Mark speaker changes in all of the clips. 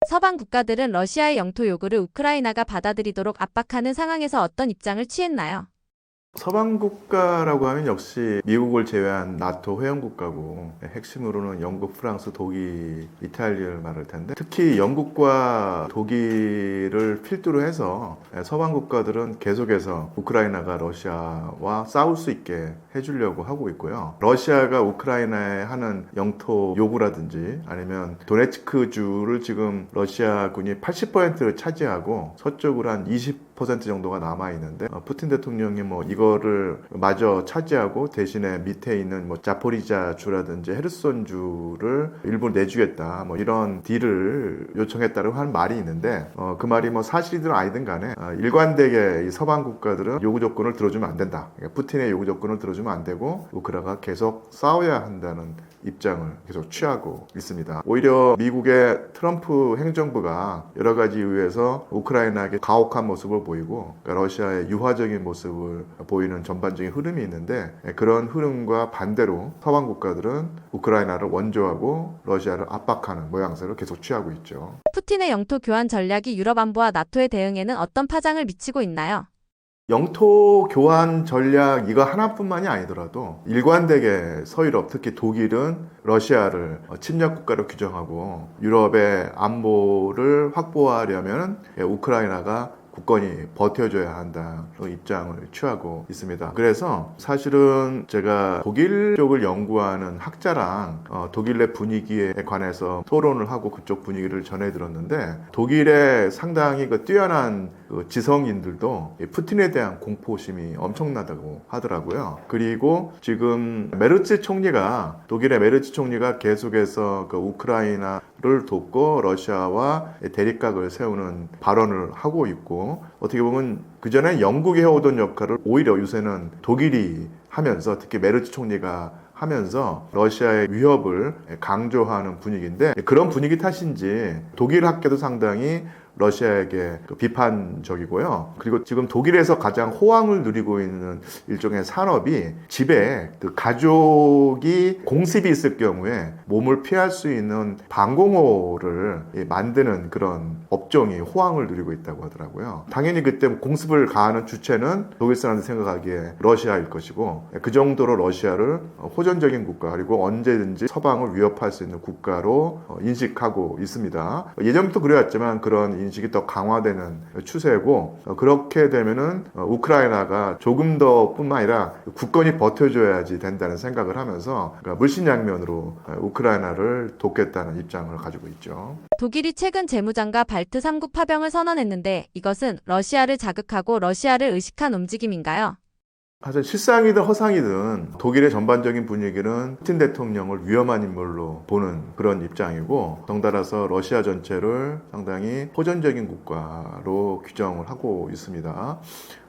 Speaker 1: 서방 국가들은 러시아의 영토 요구를 우크라이나가 받아들이도록 압박하는 상황에서 어떤 입장을 취했나요?
Speaker 2: 서방 국가라고 하면 역시 미국을 제외한 나토 회원국가고 핵심으로는 영국, 프랑스, 독일, 이탈리아를 말할 텐데 특히 영국과 독일을 필두로 해서 서방 국가들은 계속해서 우크라이나가 러시아와 싸울 수 있게 해주려고 하고 있고요. 러시아가 우크라이나에 하는 영토 요구라든지 아니면 도네츠크주를 지금 러시아군이 80%를 차지하고 서쪽으로 한 20% 정도가 남아있는데 푸틴 대통령이 뭐 이거를 마저 차지하고 대신에 밑에 있는 뭐 자포리자 주라든지 헤르손주를 일부 내주겠다 뭐 이런 딜을 요청했다고 하는 말이 있는데 그 말이 뭐 사실이든 아니든 간에 일관되게 이 서방 국가들은 요구 조건을 들어주면 안 된다. 그러니까 푸틴의 요구 조건을 들어주면 안 되고 우크라이나가 계속 싸워야 한다는 입장을 계속 취하고 있습니다. 오히려 미국의 트럼프 행정부가 여러 가지 이유에서 우크라이나에게 가혹한 모습을 보이고 그러니까 러시아의 유화적인 모습을 보이는 전반적인 흐름이 있는데 그런 흐름과 반대로 서방 국가들은 우크라이나를 원조하고 러시아를 압박하는 모양새를 계속 취하고 있죠.
Speaker 1: 푸틴의 영토 교환 전략이 유럽 안보와 나토의 대응에는 어떤 파장을 미치고 있나요?
Speaker 2: 영토 교환 전략 이거 하나뿐만이 아니더라도 일관되게 서유럽 특히 독일은 러시아를 침략 국가로 규정하고 유럽의 안보를 확보하려면 우크라이나가 굳건히 버텨줘야 한다는 입장을 취하고 있습니다. 그래서 사실은 제가 독일 쪽을 연구하는 학자랑 독일 내 분위기에 관해서 토론을 하고 그쪽 분위기를 전해들었는데 독일의 상당히 뛰어난 지성인들도 푸틴에 대한 공포심이 엄청나다고 하더라고요. 그리고 지금 메르츠 총리가 독일의 메르츠 총리가 계속해서 우크라이나를 돕고 러시아와 대립각을 세우는 발언을 하고 있고 어떻게 보면 그전에 영국이 해오던 역할을 오히려 요새는 독일이 하면서 특히 메르츠 총리가 하면서 러시아의 위협을 강조하는 분위기인데 그런 분위기 탓인지 독일 학계도 상당히 러시아에게 비판적이고요. 그리고 지금 독일에서 가장 호황을 누리고 있는 일종의 산업이 집에 가족이 공습이 있을 경우에 몸을 피할 수 있는 방공호를 만드는 그런 업종이 호황을 누리고 있다고 하더라고요. 당연히 그때 공습을 가하는 주체는 독일 사람들이 생각하기에 러시아일 것이고 그 정도로 러시아를 호전적인 국가 그리고 언제든지 서방을 위협할 수 있는 국가로 인식하고 있습니다. 예전부터 그래왔지만 그런 인식이 더 강화되는 추세고 그렇게 되면은 우크라이나가 조금 더 뿐만 아니라 굳건히 버텨줘야지 된다는 생각을 하면서 그러니까 물신양면으로 우크라이나를 돕겠다는 입장을 가지고 있죠.
Speaker 1: 독일이 최근 재무장과 발트 3국 파병을 선언했는데 이것은 러시아를 자극하고 러시아를 의식한 움직임인가요?
Speaker 2: 사실 실상이든 허상이든 독일의 전반적인 분위기는 푸틴 대통령을 위험한 인물로 보는 그런 입장이고 덩달아서 러시아 전체를 상당히 호전적인 국가로 규정을 하고 있습니다.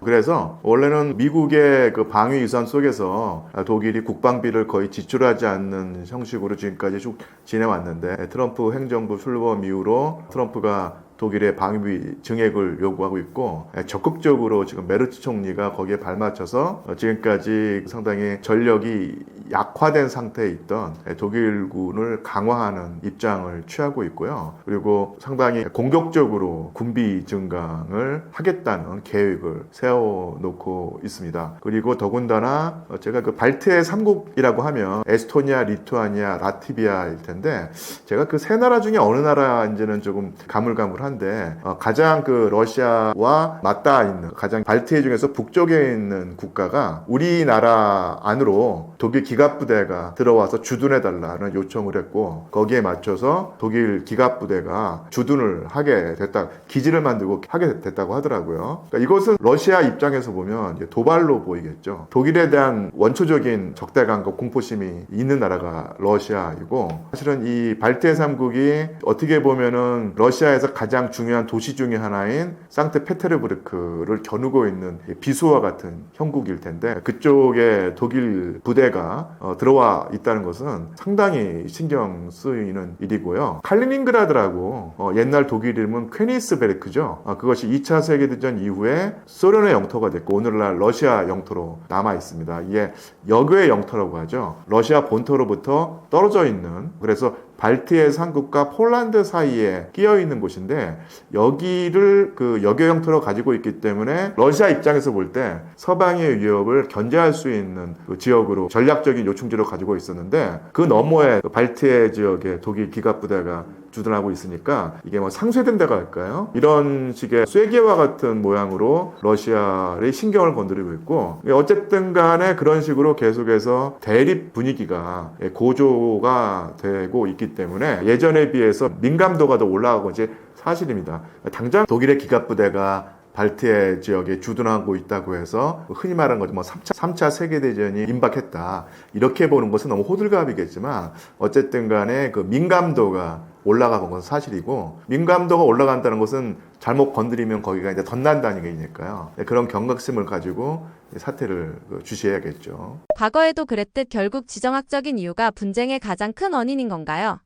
Speaker 2: 그래서 원래는 미국의 그 방위 유산 속에서 독일이 국방비를 거의 지출하지 않는 형식으로 지금까지 쭉 지내왔는데 트럼프 행정부 출범 이후로 트럼프가 독일의 방위비 증액을 요구하고 있고 적극적으로 지금 메르츠 총리가 거기에 발맞춰서 지금까지 상당히 전력이 약화된 상태에 있던 독일군을 강화하는 입장을 취하고 있고요. 그리고 상당히 공격적으로 군비 증강을 하겠다는 계획을 세워놓고 있습니다. 그리고 더군다나 제가 그 발트의 3국이라고 하면 에스토니아, 리투아니아, 라트비아일 텐데 제가 그 세 나라 중에 어느 나라인지는 조금 가물가물한 한데 가장 그 러시아와 맞닿아 있는 가장 발트해 중에서 북쪽에 있는 국가가 우리나라 안으로 독일 기갑부대가 들어와서 주둔해달라는 요청을 했고 거기에 맞춰서 독일 기갑부대가 주둔을 하게 됐다 기지를 만들고 하게 됐다고 하더라고요. 그러니까 이것은 러시아 입장에서 보면 도발로 보이겠죠. 독일에 대한 원초적인 적대감과 공포심이 있는 나라가 러시아이고 사실은 이 발트해 3국이 어떻게 보면은 러시아에서 가장 중요한 도시 중의 하나인 상트페테르부르크를 겨누고 있는 비수와 같은 형국일 텐데 그쪽에 독일 부대가 들어와 있다는 것은 상당히 신경 쓰이는 일이고요. 칼리닝그라드라고 옛날 독일 이름은 퀘니스베르크죠. 그것이 2차 세계대전 이후에 소련의 영토가 됐고 오늘날 러시아 영토로 남아 있습니다. 이게 역의 영토라고 하죠. 러시아 본토로부터 떨어져 있는 그래서 발트해 3국과 폴란드 사이에 끼어 있는 곳인데 여기를 그 여교 형태로 가지고 있기 때문에 러시아 입장에서 볼 때 서방의 위협을 견제할 수 있는 그 지역으로 전략적인 요충지로 가지고 있었는데 그 너머에 그 발트해 지역에 독일 기갑부대가 주둔하고 있으니까 이게 뭐 상쇄된다고 할까요? 이런 식의 쐐기와 같은 모양으로 러시아의 신경을 건드리고 있고 어쨌든 간에 그런 식으로 계속해서 대립 분위기가 고조가 되고 있기 때문에 예전에 비해서 민감도가 더 올라가고 이제 사실입니다. 당장 독일의 기갑부대가 발트해 지역에 주둔하고 있다고 해서 흔히 말하는 거죠. 뭐 3차 세계대전이 임박했다. 이렇게 보는 것은 너무 호들갑이겠지만 어쨌든 간에 그 민감도가 올라가는 건 사실이고 민감도가 올라간다는 것은 잘못 건드리면 거기가 이제 덧난다는 얘기니까요. 그런 경각심을 가지고 사태를 주시해야겠죠.
Speaker 1: 과거에도 그랬듯 결국 지정학적인 이유가 분쟁의 가장 큰 원인인 건가요?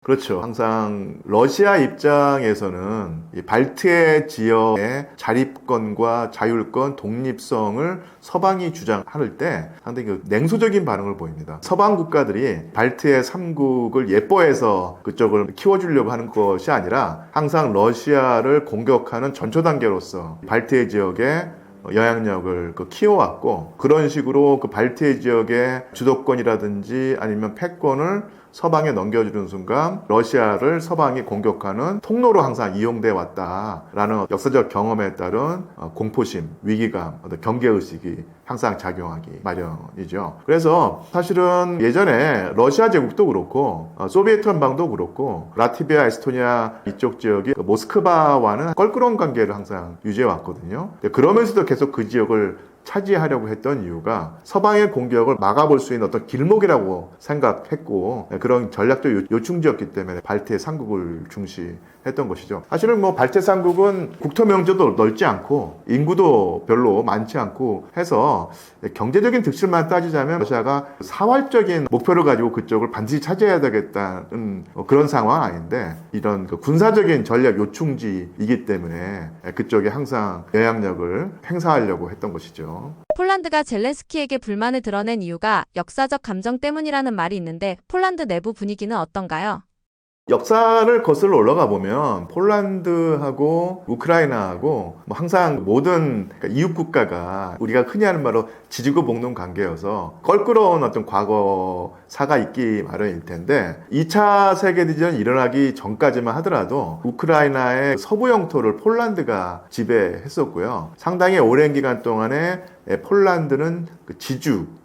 Speaker 2: 그렇죠. 항상 러시아 입장에서는 이 발트해 지역의 자립권과 자율권, 독립성을 서방이 주장할 때 상당히 그 냉소적인 반응을 보입니다. 서방 국가들이 발트해 3국을 예뻐해서 그쪽을 키워주려고 하는 것이 아니라 항상 러시아를 공격하는 전초 단계로서 발트해 지역의 영향력을 키워왔고 그런 식으로 그 발트해 지역의 주도권이라든지 아니면 패권을 서방에 넘겨주는 순간 러시아를 서방이 공격하는 통로로 항상 이용돼 왔다라는 역사적 경험에 따른 공포심, 위기감, 경계의식이 항상 작용하기 마련이죠. 그래서 사실은 예전에 러시아 제국도 그렇고 소비에트 연방도 그렇고 라트비아, 에스토니아 이쪽 지역이 모스크바와는 껄끄러운 관계를 항상 유지해 왔거든요. 그러면서도 계속 그 지역을 차지하려고 했던 이유가 서방의 공격을 막아볼 수 있는 어떤 길목이라고 생각했고 그런 전략적 요충지였기 때문에 발트해 3국을 중시했던 것이죠. 사실은 뭐 발트해 3국은 국토 면적도 넓지 않고 인구도 별로 많지 않고 해서 경제적인 득실만 따지자면 러시아가 사활적인 목표를 가지고 그쪽을 반드시 차지해야 되겠다는 그런 상황 아닌데 이런 그 군사적인 전략 요충지이기 때문에 그쪽에 항상 영향력을 행사하려고 했던 것이죠.
Speaker 1: 폴란드가 젤렌스키에게 불만을 드러낸 이유가 역사적 감정 때문이라는 말이 있는데 폴란드 내부 분위기는 어떤가요?
Speaker 2: 역사를 거슬러 올라가 보면 폴란드하고 우크라이나하고 뭐 항상 모든 이웃 국가가 우리가 흔히 하는 말로 지지고 볶는 관계여서 껄끄러운 어떤 과거사가 있기 마련일 텐데 2차 세계대전이 일어나기 전까지만 하더라도 우크라이나의 서부 영토를 폴란드가 지배했었고요. 상당히 오랜 기간 동안에 폴란드는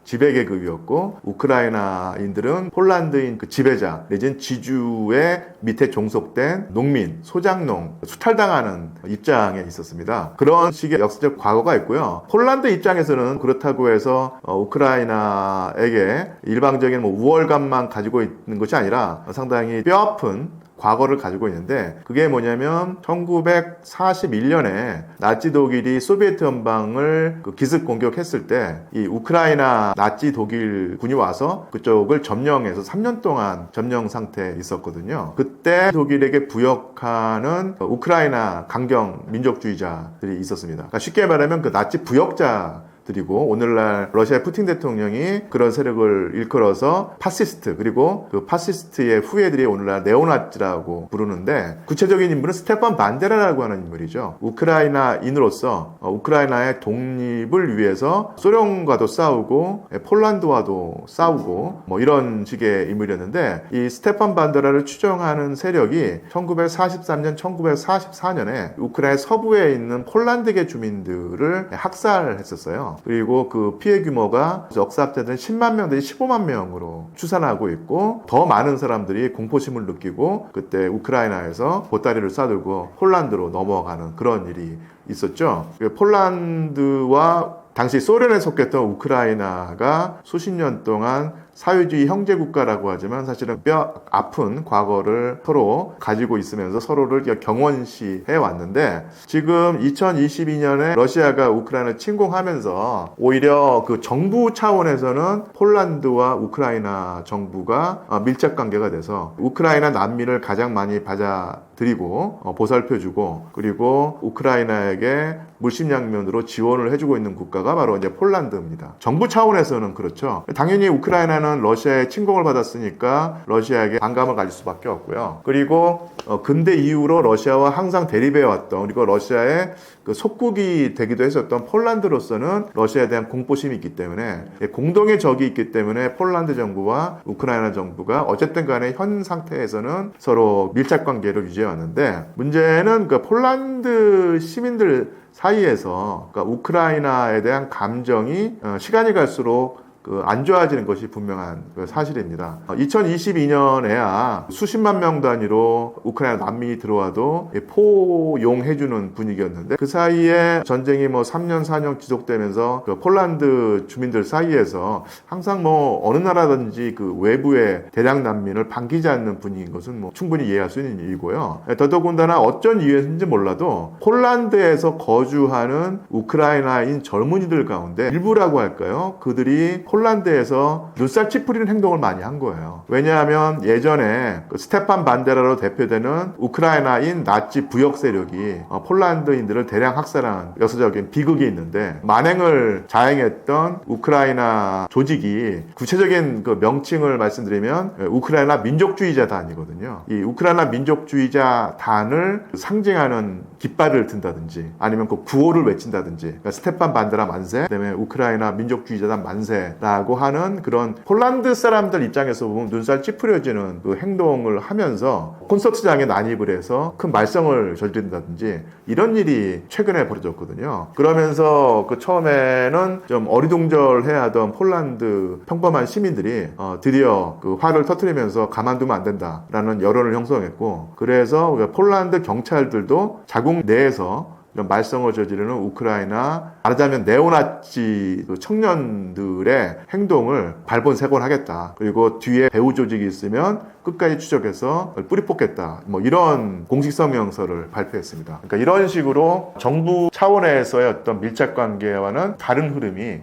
Speaker 2: 지배 계급이었고 우크라이나인들은 폴란드인 그 지배자 내지는 지주의 밑에 종속된 농민, 소작농, 수탈당하는 입장에 있었습니다. 그런 식의 역사적 과거가 있고요. 폴란드 입장에서는 그렇다고 해서 우크라이나에게 일방적인 우월감만 가지고 있는 것이 아니라 상당히 뼈아픈 과거를 가지고 있는데 그게 뭐냐면 1941년에 나치 독일이 소비에트 연방을 기습 공격했을 때 이 우크라이나 나치 독일 군이 와서 그쪽을 점령해서 3년 동안 점령 상태에 있었거든요. 그때 독일에게 부역하는 우크라이나 강경 민족주의자들이 있었습니다. 그러니까 쉽게 말하면 그 나치 부역자 드리고 오늘날 러시아의 푸틴 대통령이 그런 세력을 일컬어서 파시스트 그리고 그 파시스트의 후예들이 오늘날 네오나치라고 부르는데 구체적인 인물은 스테판 반데라라고 하는 인물이죠. 우크라이나인으로서 우크라이나의 독립을 위해서 소련과도 싸우고 폴란드와도 싸우고 뭐 이런 식의 인물이었는데 이 스테판 반데라를 추종하는 세력이 1943년, 1944년에 우크라이나 서부에 있는 폴란드계 주민들을 학살했었어요. 그리고 그 피해 규모가 역사학자들은 10만 명 내지 15만 명으로 추산하고 있고 더 많은 사람들이 공포심을 느끼고 그때 우크라이나에서 보따리를 싸들고 폴란드로 넘어가는 그런 일이 있었죠. 폴란드와 당시 소련에 속했던 우크라이나가 수십 년 동안 사회주의 형제국가라고 하지만 사실은 뼈 아픈 과거를 서로 가지고 있으면서 서로를 경원시해 왔는데 지금 2022년에 러시아가 우크라이나를 침공하면서 오히려 그 정부 차원에서는 폴란드와 우크라이나 정부가 밀착 관계가 돼서 우크라이나 난민을 가장 많이 받아들이고 보살펴주고 그리고 우크라이나에게 물심양면으로 지원을 해주고 있는 국가가 바로 이제 폴란드입니다. 정부 차원에서는 그렇죠. 당연히 우크라이나는 우크라이나는 러시아의 침공을 받았으니까 러시아에게 반감을 가질 수밖에 없고요. 그리고 근대 이후로 러시아와 항상 대립해 왔던, 그리고 러시아의 그 속국이 되기도 했었던 폴란드로서는 러시아에 대한 공포심이 있기 때문에, 공동의 적이 있기 때문에 폴란드 정부와 우크라이나 정부가 어쨌든 간에 현 상태에서는 서로 밀착 관계를 유지해 왔는데, 문제는 그 폴란드 시민들 사이에서 그러니까 우크라이나에 대한 감정이 시간이 갈수록 안 좋아지는 것이 분명한 사실입니다. 2022년에야 수십만 명 단위로 우크라이나 난민이 들어와도 포용해주는 분위기였는데, 그 사이에 전쟁이 3년, 4년 지속되면서 폴란드 주민들 사이에서 항상 어느 나라든지 그 외부의 대량 난민을 반기지 않는 분위기인 것은 충분히 이해할 수 있는 일이고요. 더더군다나 어쩐 이유인지 몰라도 폴란드에서 거주하는 우크라이나인 젊은이들 가운데 일부라고 할까요? 그들이 폴란드에서 눈살 찌푸리는 행동을 많이 한 거예요. 왜냐하면 예전에 스테판 반데라로 대표되는 우크라이나인 나치 부역 세력이 폴란드인들을 대량 학살한 역사적인 비극이 있는데, 만행을 자행했던 우크라이나 조직이 구체적인 그 명칭을 말씀드리면 우크라이나 민족주의자단이거든요. 이 우크라이나 민족주의자단을 상징하는 깃발을 든다든지 아니면 그 구호를 외친다든지, 그러니까 스테판 반데라 만세, 그다음에 우크라이나 민족주의자단 만세라고 하는 그런 폴란드 사람들 입장에서 보면 눈살 찌푸려지는 그 행동을 하면서 콘서트장에 난입을 해서 큰 말썽을 저지른다든지 이런 일이 최근에 벌어졌거든요. 그러면서 그 처음에는 좀 어리둥절해야 하던 폴란드 평범한 시민들이 드디어 그 화를 터뜨리면서 가만두면 안 된다라는 여론을 형성했고, 그래서 폴란드 경찰들도 자국 내에서 말썽을 저지르는 우크라이나, 말하자면 네오나치 청년들의 행동을 발본색원하겠다. 그리고 뒤에 배후 조직이 있으면 끝까지 추적해서 뿌리 뽑겠다. 이런 공식 성명서를 발표했습니다. 그러니까 이런 식으로 정부 차원에서의 어떤 밀착 관계와는 다른 흐름이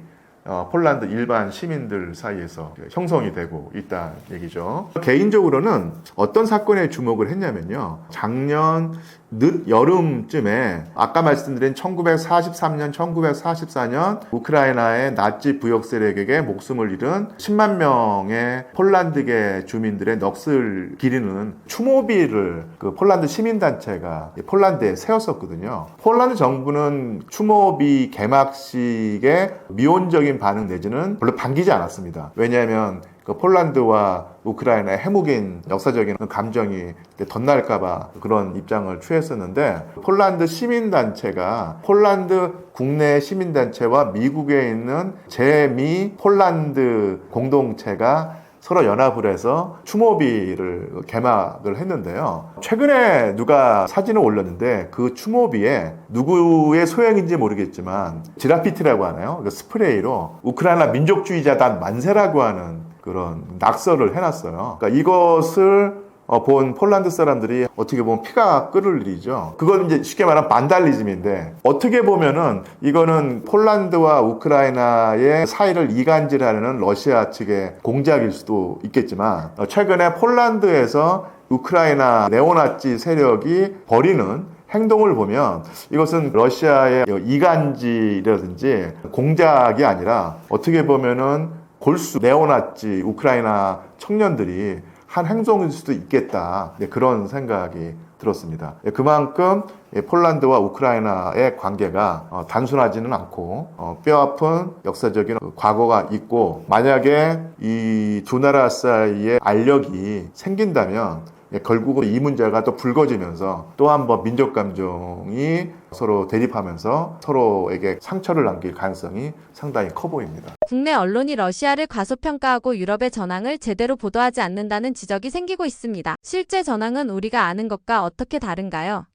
Speaker 2: 폴란드 일반 시민들 사이에서 형성이 되고 있다는 얘기죠. 개인적으로는 어떤 사건에 주목을 했냐면요, 작년 늦 여름쯤에 아까 말씀드린 1943년, 1944년 우크라이나의 나치 부역 세력에게 목숨을 잃은 10만 명의 폴란드계 주민들의 넋을 기리는 추모비를 그 폴란드 시민단체가 폴란드에 세웠었거든요. 폴란드 정부는 추모비 개막식에 미온적인 반응 내지는 별로 반기지 않았습니다. 왜냐하면 그 폴란드와 우크라이나의 해묵인 역사적인 감정이 덧날까봐 그런 입장을 취했었는데, 폴란드 시민단체가 폴란드 국내 시민단체와 미국에 있는 재미 폴란드 공동체가 서로 연합을 해서 추모비를 개막을 했는데요. 최근에 누가 사진을 올렸는데 그 추모비에 누구의 소행인지 모르겠지만 지라피티라고 하나요? 그 스프레이로 우크라이나 민족주의자단 만세라고 하는 그런 낙서를 해놨어요. 그러니까 이것을 본 폴란드 사람들이 어떻게 보면 피가 끓을 일이죠. 그건 이제 쉽게 말하면 반달리즘인데, 어떻게 보면은 이거는 폴란드와 우크라이나의 사이를 이간질하려는 러시아 측의 공작일 수도 있겠지만, 최근에 폴란드에서 우크라이나 네오나치 세력이 벌이는 행동을 보면 이것은 러시아의 이간질이라든지 공작이 아니라 어떻게 보면은 골수 네오나치 우크라이나 청년들이 한 행동일 수도 있겠다, 그런 생각이 들었습니다. 그만큼 폴란드와 우크라이나의 관계가 단순하지는 않고 뼈아픈 역사적인 과거가 있고, 만약에 이 두 나라 사이에 알력이 생긴다면 결국은 이 문제가 또 불거지면서 또 한 번 민족 감정이 서로 대립하면서 서로에게 상처를 남길 가능성이 상당히 커 보입니다.
Speaker 1: 국내 언론이 러시아를 과소평가하고 유럽의 전황을 제대로 보도하지 않는다는 지적이 생기고 있습니다. 실제 전황은 우리가 아는 것과 어떻게 다른가요?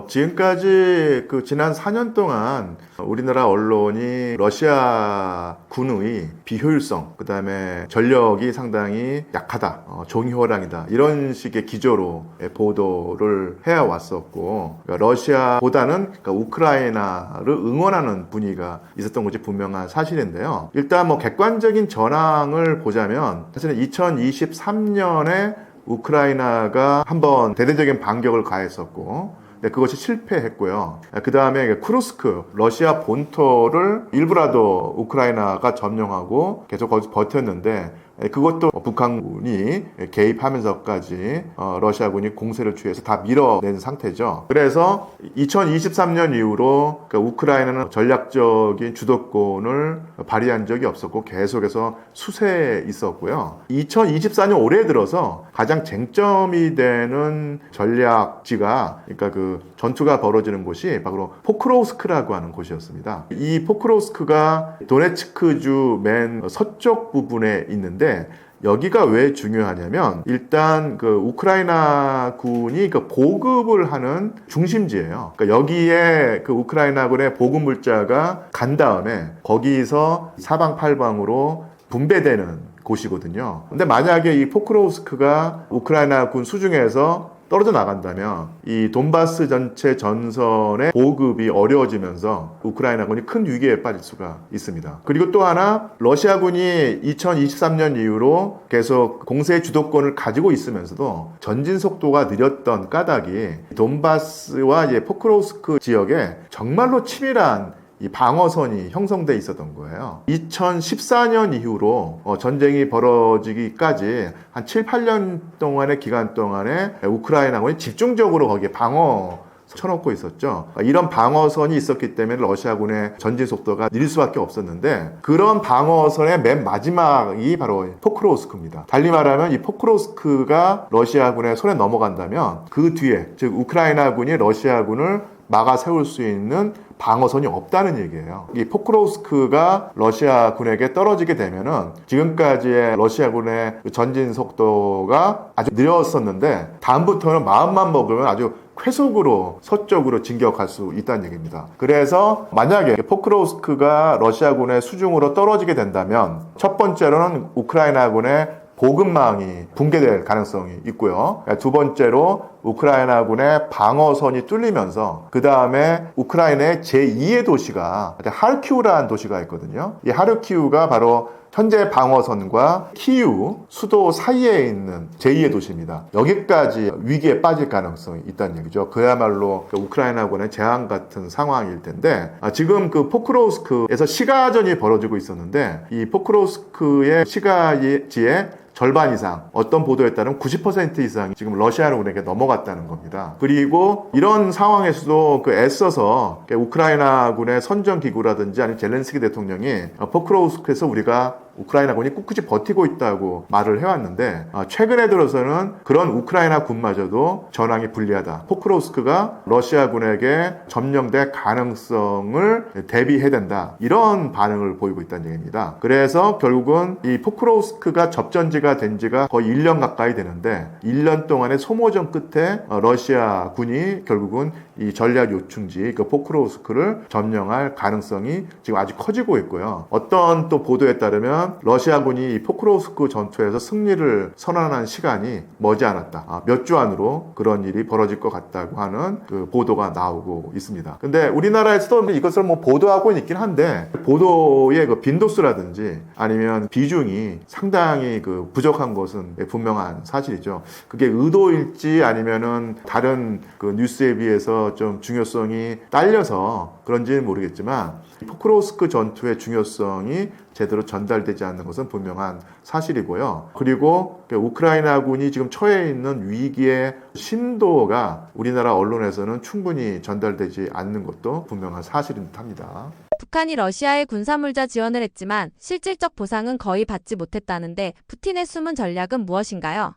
Speaker 2: 지금까지 지난 4년 동안 우리나라 언론이 러시아 군의 비효율성, 그 다음에 전력이 상당히 약하다, 종이호랑이다, 이런 식의 기조로 보도를 해왔었고, 그러니까 러시아보다는 우크라이나를 응원하는 분위기가 있었던 것이 분명한 사실인데요. 일단 객관적인 전황을 보자면, 사실은 2023년에 우크라이나가 한번 대대적인 반격을 가했었고, 그것이 실패했고요. 그 다음에 쿠르스크, 러시아 본토를 일부라도 우크라이나가 점령하고 계속 거기서 버텼는데, 그것도 북한군이 개입하면서까지 러시아군이 공세를 취해서 다 밀어낸 상태죠. 그래서 2023년 이후로 우크라이나는 전략적인 주도권을 발휘한 적이 없었고 계속해서 수세에 있었고요. 2024년 올해 들어서 가장 쟁점이 되는 전략지가, 그러니까 그 전투가 벌어지는 곳이 바로 포크로우스크라고 하는 곳이었습니다. 이 포크로우스크가 도네츠크주 맨 서쪽 부분에 있는데, 여기가 왜 중요하냐면 일단 그 우크라이나 군이 그 보급을 하는 중심지예요. 그러니까 여기에 그 우크라이나군의 보급 물자가 간 다음에 거기서 사방팔방으로 분배되는 곳이거든요. 근데 만약에 이 포크로우스크가 우크라이나 군 수중에서 떨어져 나간다면 이 돈바스 전체 전선의 보급이 어려워지면서 우크라이나군이 큰 위기에 빠질 수가 있습니다. 그리고 또 하나, 러시아군이 2023년 이후로 계속 공세 주도권을 가지고 있으면서도 전진 속도가 느렸던 까닭이 돈바스와 이제 포크로우스크 지역에 정말로 치밀한 이 방어선이 형성돼 있었던 거예요. 2014년 이후로 전쟁이 벌어지기까지 한 7, 8년 동안의 기간 동안에 우크라이나군이 집중적으로 거기에 방어 쳐놓고 있었죠. 이런 방어선이 있었기 때문에 러시아군의 전진 속도가 느릴 수밖에 없었는데, 그런 방어선의 맨 마지막이 바로 포크로우스크입니다. 달리 말하면 이 포크로우스크가 러시아군의 손에 넘어간다면 그 뒤에, 즉 우크라이나군이 러시아군을 막아 세울 수 있는 방어선이 없다는 얘기예요. 이 포크로우스크가 러시아군에게 떨어지게 되면은 지금까지의 러시아군의 전진 속도가 아주 느렸었는데, 다음부터는 마음만 먹으면 아주 쾌속으로 서쪽으로 진격할 수 있다는 얘기입니다. 그래서 만약에 포크로우스크가 러시아군의 수중으로 떨어지게 된다면 첫 번째로는 우크라이나군의 보급망이 붕괴될 가능성이 있고요. 두 번째로 우크라이나군의 방어선이 뚫리면서 그 다음에 우크라이나의 제2의 도시가 하르키우라는 도시가 있거든요. 이 하르키우가 바로 현재 방어선과 키우 수도 사이에 있는 제2의 도시입니다. 여기까지 위기에 빠질 가능성이 있다는 얘기죠. 그야말로 우크라이나군의 재앙 같은 상황일 텐데, 지금 그 포크로우스크에서 시가전이 벌어지고 있었는데, 이 포크로우스크의 시가지에 절반 이상, 어떤 보도에 따르면 90% 이상이 지금 러시아군에게 넘어갔다는 겁니다. 그리고 이런 상황에서도 애써서 우크라이나군의 선전기구라든지 아니면 젤렌스키 대통령이 포크로우스크에서 우리가 우크라이나군이 꿋꿋이 버티고 있다고 말을 해왔는데, 최근에 들어서는 그런 우크라이나 군마저도 전황이 불리하다, 포크로우스크가 러시아군에게 점령될 가능성을 대비해야 된다, 이런 반응을 보이고 있다는 얘기입니다. 그래서 결국은 이 포크로우스크가 접전지가 된 지가 거의 1년 가까이 되는데, 1년 동안의 소모전 끝에 러시아 군이 결국은 이 전략 요충지 그 포크로우스크를 점령할 가능성이 지금 아주 커지고 있고요. 어떤 또 보도에 따르면 러시아군이 이 포크로우스크 전투에서 승리를 선언한 시간이 머지않았다. 몇 주 안으로 그런 일이 벌어질 것 같다고 하는 그 보도가 나오고 있습니다. 근데 우리나라에서도 이것을 뭐 보도하고 있긴 한데, 보도의 그 빈도수라든지 아니면 비중이 상당히 그 부족한 것은 분명한 사실이죠. 그게 의도일지 아니면은 다른 그 뉴스에 비해서 좀 중요성이 딸려서 그런지는 모르겠지만, 포크로우스크 전투의 중요성이 제대로 전달되지 않는 것은 분명한 사실이고요. 그리고 우크라이나군이 지금 처해 있는 위기의 심도가 우리나라 언론에서는 충분히 전달되지 않는 것도 분명한 사실인 듯합니다.
Speaker 1: 북한이 러시아에 군사물자 지원을 했지만 실질적 보상은 거의 받지 못했다는데, 푸틴의 숨은 전략은 무엇인가요?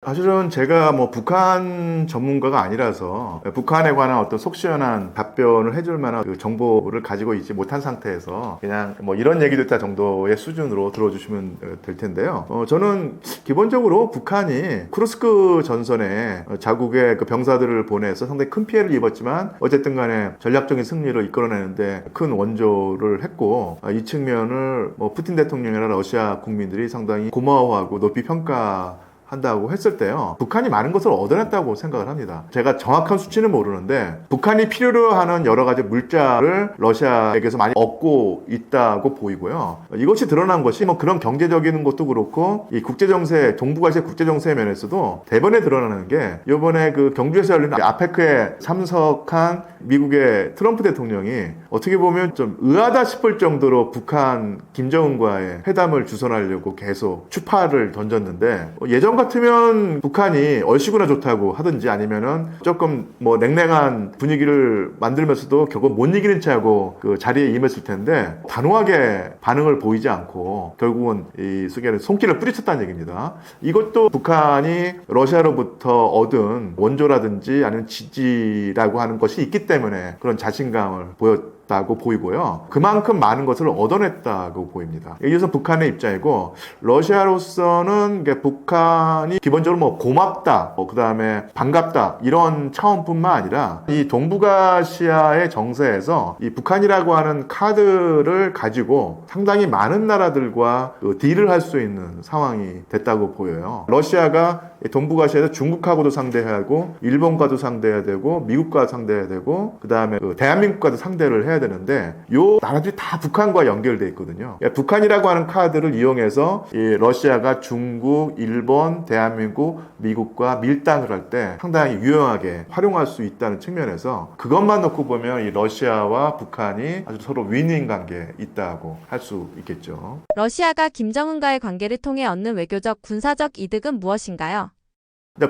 Speaker 2: 사실은 제가 뭐 북한 전문가가 아니라서 북한에 관한 어떤 속 시원한 답변을 해줄 만한 그 정보를 가지고 있지 못한 상태에서 그냥 뭐 이런 얘기도 있다 정도의 수준으로 들어주시면 될 텐데요. 저는 기본적으로 북한이 쿠르스크 전선에 자국의 그 병사들을 보내서 상당히 큰 피해를 입었지만 어쨌든 간에 전략적인 승리를 이끌어내는데 큰 원조를 했고, 이 측면을 뭐 푸틴 대통령이나 러시아 국민들이 상당히 고마워하고 높이 평가 한다고 했을 때요, 북한이 많은 것을 얻어냈다고 생각을 합니다. 제가 정확한 수치는 모르는데 북한이 필요로 하는 여러 가지 물자를 러시아에게서 많이 얻고 있다고 보이고요. 이것이 드러난 것이 뭐 그런 경제적인 것도 그렇고 이 국제정세, 동북아시아 국제정세 면에서도 대번에 드러나는 게 이번에 그 경주에서 열린 아페크에 참석한 미국의 트럼프 대통령이 어떻게 보면 좀 의아하다 싶을 정도로 북한 김정은과의 회담을 주선하려고 계속 추파를 던졌는데, 예전 같으면 북한이 얼씨구나 좋다고 하든지 아니면은 조금 뭐 냉랭한 분위기를 만들면서도 결국 못 이기는 채 하고 그 자리에 임했을 텐데 단호하게 반응을 보이지 않고 결국은 이 속에는 손길을 뿌리쳤다는 얘기입니다. 이것도 북한이 러시아로부터 얻은 원조라든지 아니면 지지라고 하는 것이 있기 때문에 그런 자신감을 보였다고 보이고요. 그만큼 많은 것을 얻어냈다고 보입니다. 여기서 북한의 입장이고, 러시아로서는 북한이 기본적으로 뭐 고맙다, 그 다음에 반갑다 이런 차원뿐만 아니라 이 동북아시아의 정세에서 이 북한이라고 하는 카드를 가지고 상당히 많은 나라들과 딜을 할 수 있는 상황이 됐다고 보여요. 러시아가 동북아시아에서 중국하고도 상대해야 하고 일본과도 상대해야 되고 미국과 상대해야 되고 그 다음에 대한민국과도 상대를 해야 되는데 요 나라들이 다 북한과 연결돼 있거든요. 북한이라고 하는 카드를 이용해서 이 러시아가 중국, 일본, 대한민국, 미국과 밀당을 할 때 상당히 유용하게 활용할 수 있다는 측면에서 그것만 놓고 보면 이 러시아와 북한이 아주 서로 윈윈 관계에 있다고 할 수 있겠죠.
Speaker 1: 러시아가 김정은과의 관계를 통해 얻는 외교적, 군사적 이득은 무엇인가요?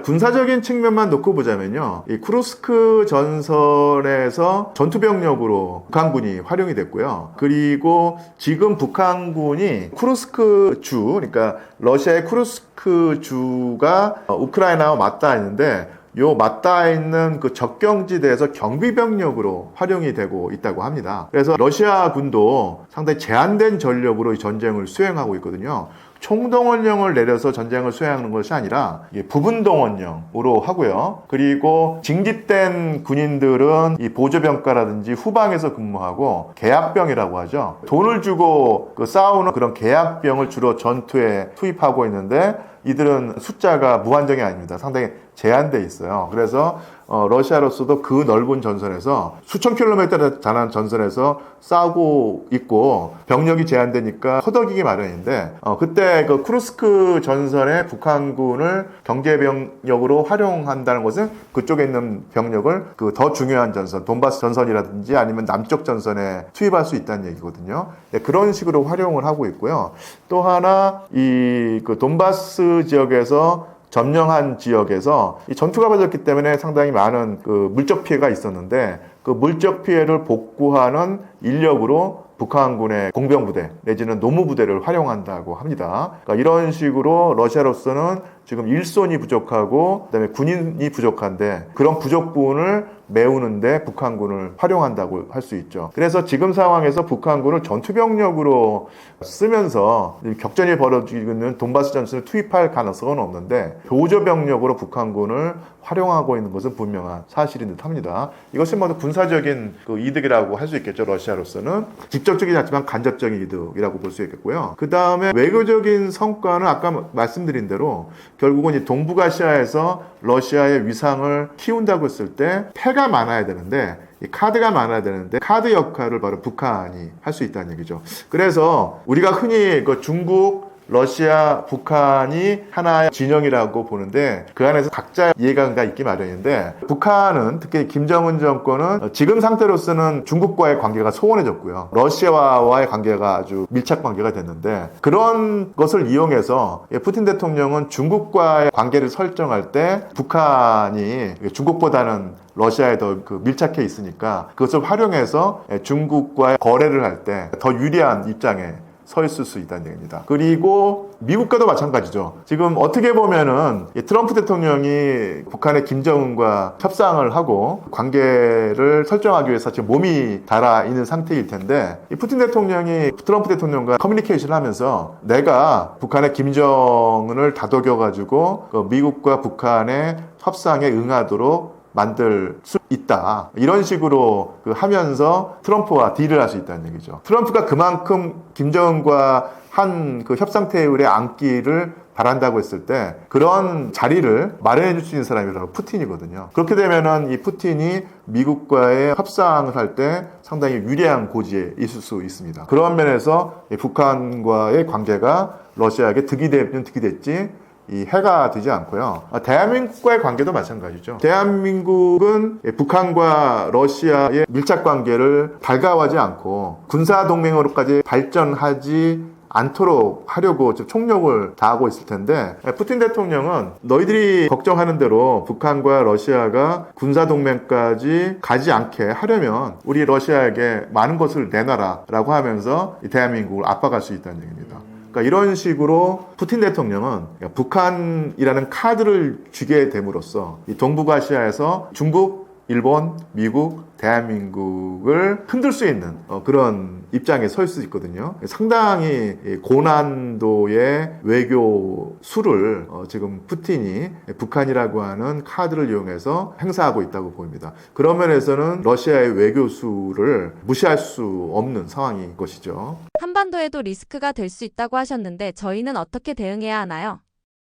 Speaker 2: 군사적인 측면만 놓고 보자면요, 이 쿠르스크 전선에서 전투병력으로 북한군이 활용이 됐고요. 그리고 지금 북한군이 쿠르스크 주, 그러니까 러시아의 쿠르스크 주가 우크라이나와 맞닿아 있는데 요 맞닿아 있는 그 접경지대에서 경비병력으로 활용이 되고 있다고 합니다. 그래서 러시아 군도 상당히 제한된 전력으로 이 전쟁을 수행하고 있거든요. 총동원령을 내려서 전쟁을 수행하는 것이 아니라 부분 동원령으로 하고요. 그리고 징집된 군인들은 이 보조병과라든지 후방에서 근무하고 계약병이라고 하죠. 돈을 주고 싸우는 그런 계약병을 주로 전투에 투입하고 있는데 이들은 숫자가 무한정이 아닙니다. 상당히 제한돼 있어요. 그래서 러시아로서도 그 넓은 전선에서 수천 킬로미터에 달하는 전선에서 싸우고 있고 병력이 제한되니까 허덕이기 마련인데 그때 그 쿠르스크 전선의 북한군을 경제병력으로 활용한다는 것은 그쪽에 있는 병력을 그 더 중요한 전선, 돈바스 전선이라든지 아니면 남쪽 전선에 투입할 수 있다는 얘기거든요. 네, 그런 식으로 활용을 하고 있고요. 또 하나 이 그 돈바스 지역에서 점령한 지역에서 이 전투가 벌어졌기 때문에 상당히 많은 그 물적 피해가 있었는데 그 물적 피해를 복구하는 인력으로 북한군의 공병부대 내지는 노무부대를 활용한다고 합니다. 그러니까 이런 식으로 러시아로서는 지금 일손이 부족하고 그다음에 군인이 부족한데 그런 부족분을 메우는데 북한군을 활용한다고 할 수 있죠. 그래서 지금 상황에서 북한군을 전투병력으로 쓰면서 격전이 벌어지는 돈바스 전선을 투입할 가능성은 없는데 보조병력으로 북한군을 활용하고 있는 것은 분명한 사실인 듯 합니다. 이것은 모두 군사적인 그 이득이라고 할 수 있겠죠. 러시아로서는 직접적이지 않지만 간접적인 이득이라고 볼 수 있겠고요. 그 다음에 외교적인 성과는 아까 말씀드린 대로 결국은 이 동북아시아에서 러시아의 위상을 키운다고 했을 때 패가 많아야 되는데 이 카드가 많아야 되는데 카드 역할을 바로 북한이 할 수 있다는 얘기죠. 그래서 우리가 흔히 그 중국, 러시아, 북한이 하나의 진영이라고 보는데 그 안에서 각자 이해관계가 있기 마련인데 북한은 특히 김정은 정권은 지금 상태로서는 중국과의 관계가 소원해졌고요. 러시아와의 관계가 아주 밀착 관계가 됐는데 그런 것을 이용해서 푸틴 대통령은 중국과의 관계를 설정할 때 북한이 중국보다는 러시아에 더 밀착해 있으니까 그것을 활용해서 중국과의 거래를 할 때 더 유리한 입장에 서 있을 수 있다는 얘기입니다. 그리고 미국과도 마찬가지죠. 지금 어떻게 보면은 트럼프 대통령이 북한의 김정은과 협상을 하고 관계를 설정하기 위해서 지금 몸이 달아 있는 상태일 텐데 이 푸틴 대통령이 트럼프 대통령과 커뮤니케이션을 하면서 내가 북한의 김정은을 다독여가지고 미국과 북한의 협상에 응하도록 만들 수 있다. 이런 식으로 하면서 트럼프와 딜을 할 수 있다는 얘기죠. 트럼프가 그만큼 김정은과 한 그 협상 테이블에 앉기를 바란다고 했을 때 그런 자리를 마련해 줄 수 있는 사람이 바로 푸틴이거든요. 그렇게 되면은 이 푸틴이 미국과의 협상을 할 때 상당히 유리한 고지에 있을 수 있습니다. 그런 면에서 이 북한과의 관계가 러시아에게 득이 되면 득이 됐지 이 해가 되지 않고요. 대한민국과의 관계도 마찬가지죠. 대한민국은 북한과 러시아의 밀착 관계를 달가워하지 않고 군사 동맹으로까지 발전하지 않도록 하려고 총력을 다하고 있을 텐데 푸틴 대통령은 너희들이 걱정하는 대로 북한과 러시아가 군사동맹까지 가지 않게 하려면 우리 러시아에게 많은 것을 내놔라 라고 하면서 대한민국을 압박할 수 있다는 얘기입니다. 그러니까 이런 식으로 푸틴 대통령은 북한이라는 카드를 쥐게 됨으로써 이 동북아시아에서 중국, 일본, 미국, 대한민국을 흔들 수 있는 그런 입장에 설 수 있거든요. 상당히 고난도의 외교 수를 지금 푸틴이 북한이라고 하는 카드를 이용해서 행사하고 있다고 보입니다. 그런 면에서는 러시아의 외교 수를 무시할 수 없는 상황인 것이죠.
Speaker 1: 한반도에도 리스크가 될 수 있다고 하셨는데 저희는 어떻게 대응해야 하나요?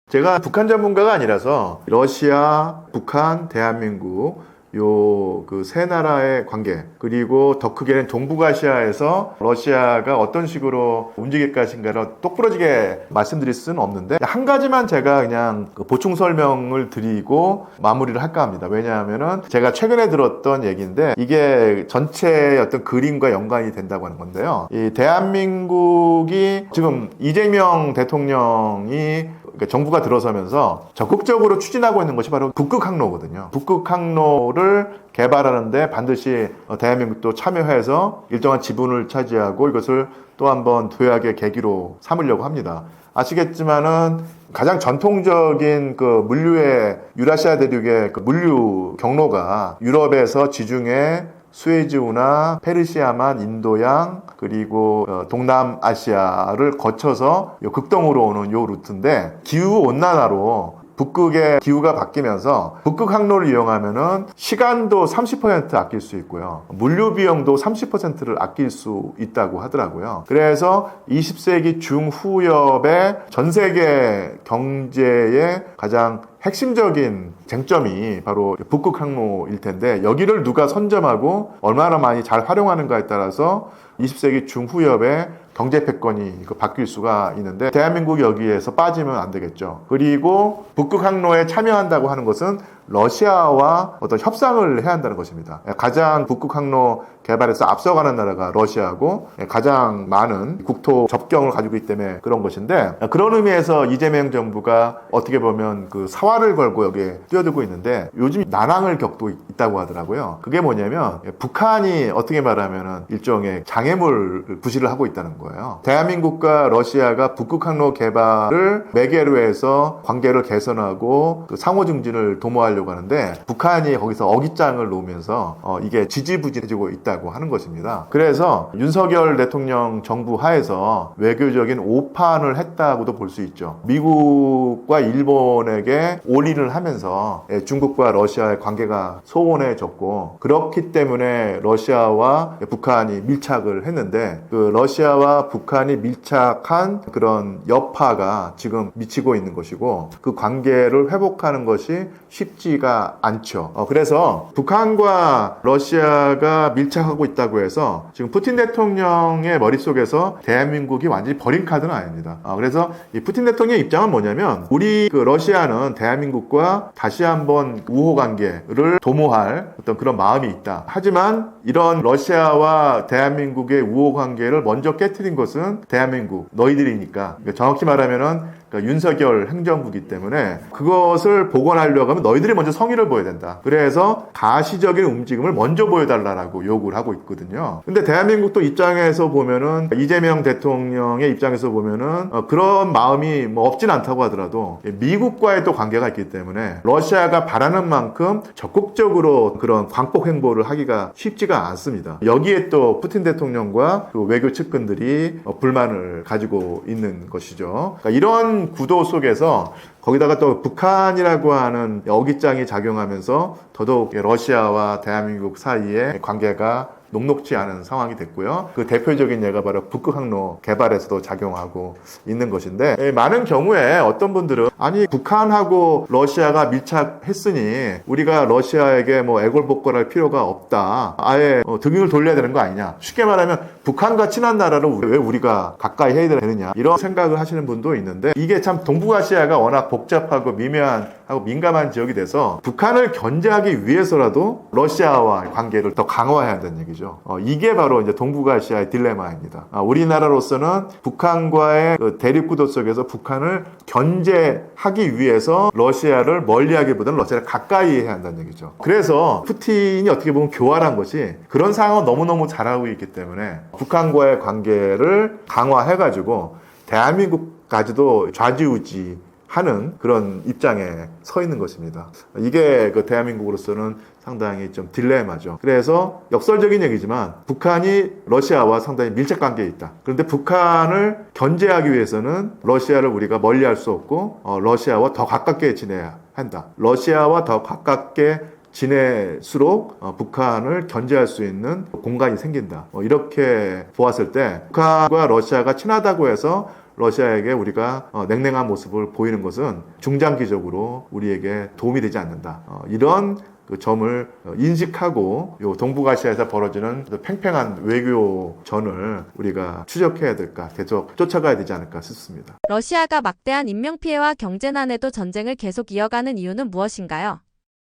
Speaker 2: 제가 북한 전문가가 아니라서 러시아, 북한, 대한민국 요 그 세 나라의 관계 그리고 더 크게는 동북아시아에서 러시아가 어떤 식으로 움직일 것인가를 똑부러지게 말씀드릴 수는 없는데 한 가지만 제가 그냥 보충 설명을 드리고 마무리를 할까 합니다. 왜냐하면은 제가 최근에 들었던 얘기인데 이게 전체 어떤 그림과 연관이 된다고 하는 건데요. 이 대한민국이 지금 이재명 대통령이 그러니까 정부가 들어서면서 적극적으로 추진하고 있는 것이 바로 북극 항로거든요. 북극 항로를 개발하는데 반드시 대한민국도 참여해서 일정한 지분을 차지하고 이것을 또 한번 도약의 계기로 삼으려고 합니다. 아시겠지만은 가장 전통적인 그 물류의 유라시아 대륙의 그 물류 경로가 유럽에서 지중해 스웨즈우나 페르시아만, 인도양 그리고 동남아시아를 거쳐서 요 극동으로 오는 요 루트인데 기후 온난화로 북극의 기후가 바뀌면서 북극 항로를 이용하면은 시간도 30% 아낄 수 있고요. 물류 비용도 30%를 아낄 수 있다고 하더라고요. 그래서 20세기 중후엽의 전 세계 경제의 가장 핵심적인 쟁점이 바로 북극 항로일 텐데 여기를 누가 선점하고 얼마나 많이 잘 활용하는가에 따라서 20세기 중후엽의 경제 패권이 바뀔 수가 있는데 대한민국이 여기에서 빠지면 안 되겠죠. 그리고 북극 항로에 참여한다고 하는 것은 러시아와 어떤 협상을 해야 한다는 것입니다. 가장 북극 항로 개발에서 앞서가는 나라가 러시아고 가장 많은 국토 접경을 가지고 있기 때문에 그런 것인데 그런 의미에서 이재명 정부가 어떻게 보면 그 사활을 걸고 여기에 뛰어들고 있는데 요즘 난항을 겪고 있다고 하더라고요. 그게 뭐냐면 북한이 어떻게 말하면 일종의 장애물 부실을 하고 있다는 거예요. 대한민국과 러시아가 북극 항로 개발을 매개로 해서 관계를 개선하고 그 상호 증진을 도모하려고 하는데 북한이 거기서 어깃장을 놓으면서 이게 지지부진해지고 있다고 하는 것입니다. 그래서 윤석열 대통령 정부 하에서 외교적인 오판을 했다고도 볼 수 있죠. 미국과 일본에게 올인을 하면서 중국과 러시아의 관계가 소원해졌고 그렇기 때문에 러시아와 북한이 밀착을 했는데 그 러시아와 북한이 밀착한 그런 여파가 지금 미치고 있는 것이고 그 관계를 회복하는 것이 쉽지가 않죠. 그래서 북한과 러시아가 밀착하고 있다고 해서 지금 푸틴 대통령의 머릿속에서 대한민국이 완전히 버린 카드는 아닙니다. 그래서 이 푸틴 대통령의 입장은 뭐냐면 우리 그 러시아는 대한민국과 다시 한번 우호 관계를 도모할 어떤 그런 마음이 있다. 하지만 이런 러시아와 대한민국의 우호 관계를 먼저 깨트린 것은 대한민국 너희들이니까 정확히 말하면은 그러니까 윤석열 행정부이기 때문에 그것을 복원하려고 하면 너희들이 먼저 성의를 보여야 된다. 그래서 가시적인 움직임을 먼저 보여달라고 요구를 하고 있거든요. 근데 대한민국도 입장에서 보면은 이재명 대통령의 입장에서 보면은 그런 마음이 뭐 없진 않다고 하더라도 미국과의 또 관계가 있기 때문에 러시아가 바라는 만큼 적극적으로 그런 광폭 행보를 하기가 쉽지가 않습니다. 여기에 또 푸틴 대통령과 그 외교 측근들이 불만을 가지고 있는 것이죠. 그러니까 이런 구도 속에서 거기다가 또 북한이라고 하는 어깃장이 작용하면서 더더욱 러시아와 대한민국 사이의 관계가 녹록지 않은 상황이 됐고요. 그 대표적인 예가 바로 북극 항로 개발에서도 작용하고 있는 것인데, 많은 경우에 어떤 분들은 아니 북한하고 러시아가 밀착했으니 우리가 러시아에게 뭐 애걸복걸할 필요가 없다, 아예 등을 돌려야 되는 거 아니냐, 쉽게 말하면 북한과 친한 나라를 왜 우리가 가까이 해야 되느냐, 이런 생각을 하시는 분도 있는데, 이게 참 동북아시아가 워낙 복잡하고 미묘하고 민감한 지역이 돼서 북한을 견제하기 위해서라도 러시아와 관계를 더 강화해야 한다는 얘기죠. 이게 바로 이제 동북아시아의 딜레마입니다. 우리나라로서는 북한과의 그 대립구도 속에서 북한을 견제하기 위해서 러시아를 멀리하기보다는 러시아를 가까이 해야 한다는 얘기죠. 그래서 푸틴이 어떻게 보면 교활한 것이 그런 상황을 너무너무 잘하고 있기 때문에 북한과의 관계를 강화해가지고 대한민국까지도 좌지우지하는 그런 입장에 서 있는 것입니다. 이게 그 대한민국으로서는 상당히 좀 딜레마죠. 그래서 역설적인 얘기지만 북한이 러시아와 상당히 밀접 관계에 있다. 그런데 북한을 견제하기 위해서는 러시아를 우리가 멀리할 수 없고 러시아와 더 가깝게 지내야 한다. 러시아와 더 가깝게 지낼수록 북한을 견제할 수 있는 공간이 생긴다. 이렇게 보았을 때 북한과 러시아가 친하다고 해서 러시아에게 우리가 냉랭한 모습을 보이는 것은 중장기적으로 우리에게 도움이 되지 않는다. 이런 그 점을 인식하고 요 동북아시아에서 벌어지는 팽팽한 외교전을 우리가 추적해야 될까, 계속 쫓아가야 되지 않을까 싶습니다.
Speaker 1: 러시아가 막대한 인명피해와 경제난에도 전쟁을 계속 이어가는 이유는 무엇인가요?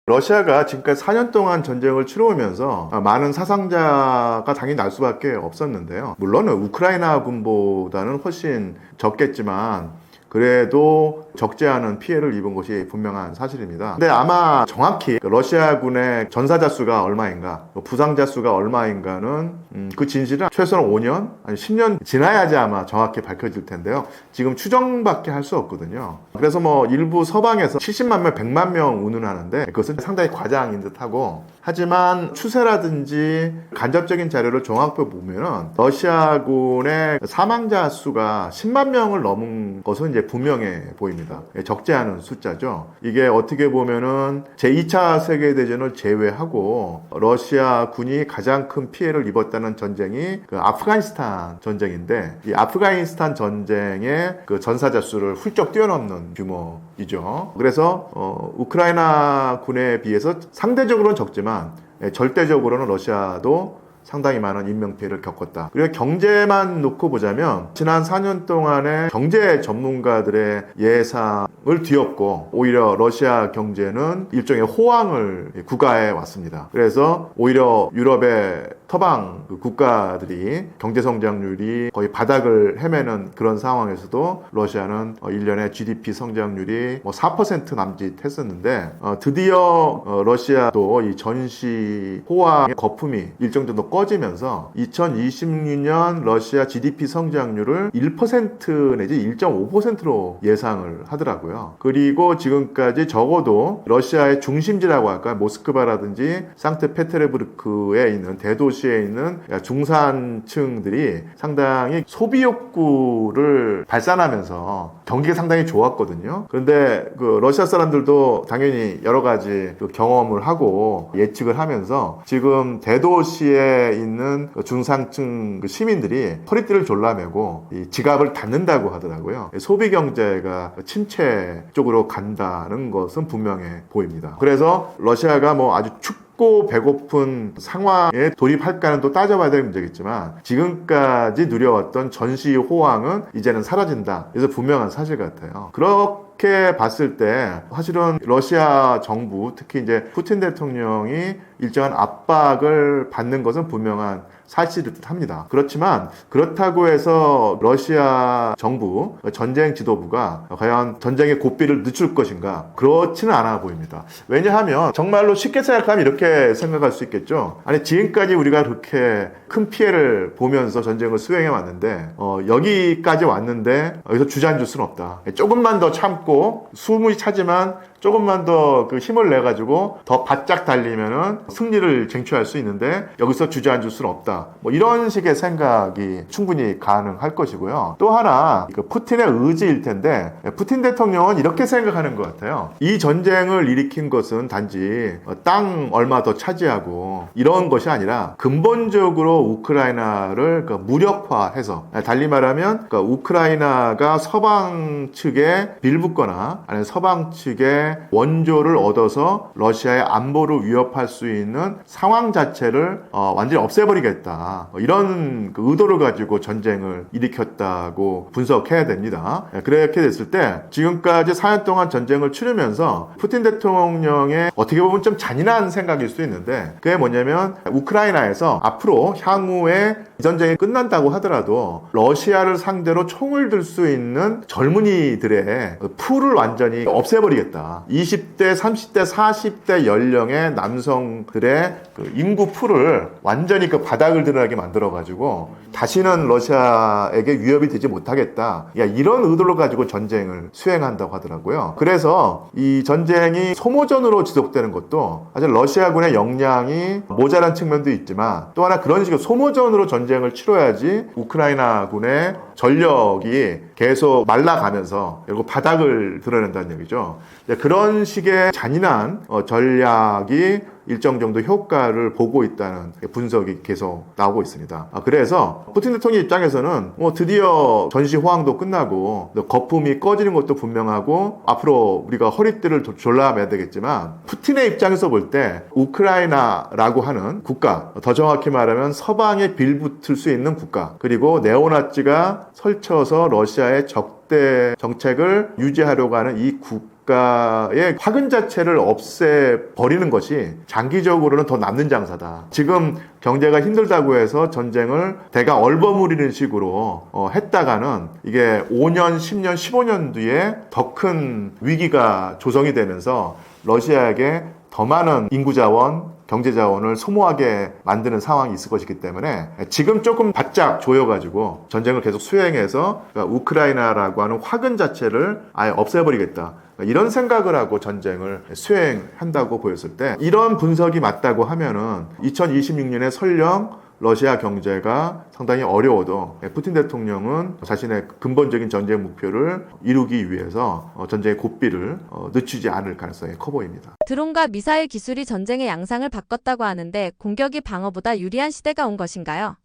Speaker 2: 러시아가 지금까지 4년 동안 전쟁을 치러오면서 많은 사상자가 당연히 날 수밖에 없었는데요. 물론 우크라이나 군보다는 훨씬 적겠지만 그래도 적지 않은 피해를 입은 것이 분명한 사실입니다. 근데 아마 정확히 러시아군의 전사자 수가 얼마인가, 부상자 수가 얼마인가는 그 진실은 최소한 5년, 아니 10년 지나야지 아마 정확히 밝혀질 텐데요. 지금 추정밖에 할 수 없거든요. 그래서 뭐 일부 서방에서 70만 명, 100만 명 운운하는데 그것은 상당히 과장인 듯하고, 하지만 추세라든지 간접적인 자료를 종합해 보면은 러시아군의 사망자 수가 10만 명을 넘은 것은 이제 분명해 보입니다. 적지 않은 숫자죠. 이게 어떻게 보면은 제2차 세계대전을 제외하고 러시아 군이 가장 큰 피해를 입었다는 전쟁이 그 아프가니스탄 전쟁인데, 이 아프가니스탄 전쟁의 그 전사자 수를 훌쩍 뛰어넘는 규모이죠. 그래서 우크라이나 군에 비해서 상대적으로는 적지만 절대적으로는 러시아도 상당히 많은 인명피해를 겪었다. 그리고 경제만 놓고 보자면 지난 4년 동안의 경제 전문가들의 예상을 뒤엎고 오히려 러시아 경제는 일종의 호황을 구가해 왔습니다. 그래서 오히려 유럽의 서방 국가들이 경제 성장률이 거의 바닥을 헤매는 그런 상황에서도 러시아는 1년에 GDP 성장률이 4% 남짓 했었는데, 드디어 러시아도 이 전시 호황의 거품이 일정 정도 꺼지면서 2026년 러시아 GDP 성장률을 1% 내지 1.5%로 예상을 하더라고요. 그리고 지금까지 적어도 러시아의 중심지라고 할까, 모스크바라든지 상트페테르부르크에 있는 대도시에 있는 중산층들이 상당히 소비 욕구를 발산하면서 경기가 상당히 좋았거든요. 그런데 그 러시아 사람들도 당연히 여러 가지 그 경험을 하고 예측을 하면서 지금 대도시에 있는 중산층 시민들이 허리띠를 졸라매고 이 지갑을 닫는다고 하더라고요. 소비 경제가 침체 쪽으로 간다는 것은 분명해 보입니다. 그래서 러시아가 뭐 아주 춥고 배고픈 상황에 돌입할까는 또 따져봐야 될 문제겠지만, 지금까지 누려왔던 전시 호황은 이제는 사라진다. 그래서 분명한 사실 같아요. 그렇게 봤을 때 사실은 러시아 정부, 특히 이제 푸틴 대통령이 일정한 압박을 받는 것은 분명한 사실입니다. 그렇지만 그렇다고 해서 러시아 정부, 전쟁 지도부가 과연 전쟁의 고삐를 늦출 것인가? 그렇지는 않아 보입니다. 왜냐하면 정말로 쉽게 생각하면 이렇게 생각할 수 있겠죠. 아니 지금까지 우리가 그렇게 큰 피해를 보면서 전쟁을 수행해 왔는데 여기까지 왔는데 여기서 주저앉을 수는 없다. 조금만 더 참고 숨이 차지만 조금만 더 그 힘을 내가지고 더 바짝 달리면은 승리를 쟁취할 수 있는데 여기서 주저앉을 수는 없다. 뭐 이런 식의 생각이 충분히 가능할 것이고요. 또 하나 그 푸틴의 의지일 텐데, 푸틴 대통령은 이렇게 생각하는 것 같아요. 이 전쟁을 일으킨 것은 단지 땅 얼마 더 차지하고 하고 이런 것이 아니라 근본적으로 우크라이나를 무력화해서, 달리 말하면 우크라이나가 서방 측에 빌붙거나 아니면 서방 측에 원조를 얻어서 러시아의 안보를 위협할 수 있는 상황 자체를 완전히 없애버리겠다, 이런 의도를 가지고 전쟁을 일으켰다고 분석해야 됩니다. 그렇게 됐을 때 지금까지 4년 동안 전쟁을 치르면서 푸틴 대통령의 어떻게 보면 좀 잔인한 생각일 수 있는데, 그게 뭐냐면 우크라이나에서 앞으로 향후에 이 전쟁이 끝난다고 하더라도 러시아를 상대로 총을 들 수 있는 젊은이들의 풀을 완전히 없애버리겠다. 20대, 30대, 40대 연령의 남성들의 인구 풀을 완전히 바닥을 드러나게 만들어가지고 다시는 러시아에게 위협이 되지 못하겠다, 이런 의도를 가지고 전쟁을 수행한다고 하더라고요. 그래서 이 전쟁이 소모전으로 지속되는 것도 사실 러시아군의 역량이 모자란 측면도 있지만, 또 하나 그런 식으로 소모전으로 전쟁을 치러야지 우크라이나군의 전력이 계속 말라가면서 결국 바닥을 드러낸다는 얘기죠. 그런 식의 잔인한 전략이 일정 정도 효과를 보고 있다는 분석이 계속 나오고 있습니다. 그래서 푸틴 대통령 입장에서는 드디어 전시 호황도 끝나고 거품이 꺼지는 것도 분명하고 앞으로 우리가 허리띠를 졸라매야 되겠지만, 푸틴의 입장에서 볼 때 우크라이나라고 하는 국가, 더 정확히 말하면 서방에 빌붙을 수 있는 국가, 그리고 네오나치가 설쳐서 러시아의 적대 정책을 유지하려고 하는 이 국가의 화근 자체를 없애버리는 것이 장기적으로는 더 남는 장사다. 지금 경제가 힘들다고 해서 전쟁을 대강 얼버무리는 식으로 했다가는 이게 5년, 10년, 15년 뒤에 더 큰 위기가 조성이 되면서 러시아에게 더 많은 인구 자원, 경제 자원을 소모하게 만드는 상황이 있을 것이기 때문에 지금 조금 바짝 조여가지고 전쟁을 계속 수행해서 우크라이나라고 하는 화근 자체를 아예 없애버리겠다, 이런 생각을 하고 전쟁을 수행한다고 보였을 때, 이런 분석이 맞다고 하면은 2026년에 설령 러시아 경제가 상당히 어려워도 푸틴 대통령은 자신의 근본적인 전쟁 목표를 이루기 위해서 전쟁의 고삐를 늦추지 않을 가능성이 커 보입니다.
Speaker 1: 드론과 미사일 기술이 전쟁의 양상을 바꿨다고 하는데, 공격이 방어보다 유리한 시대가 온 것인가요?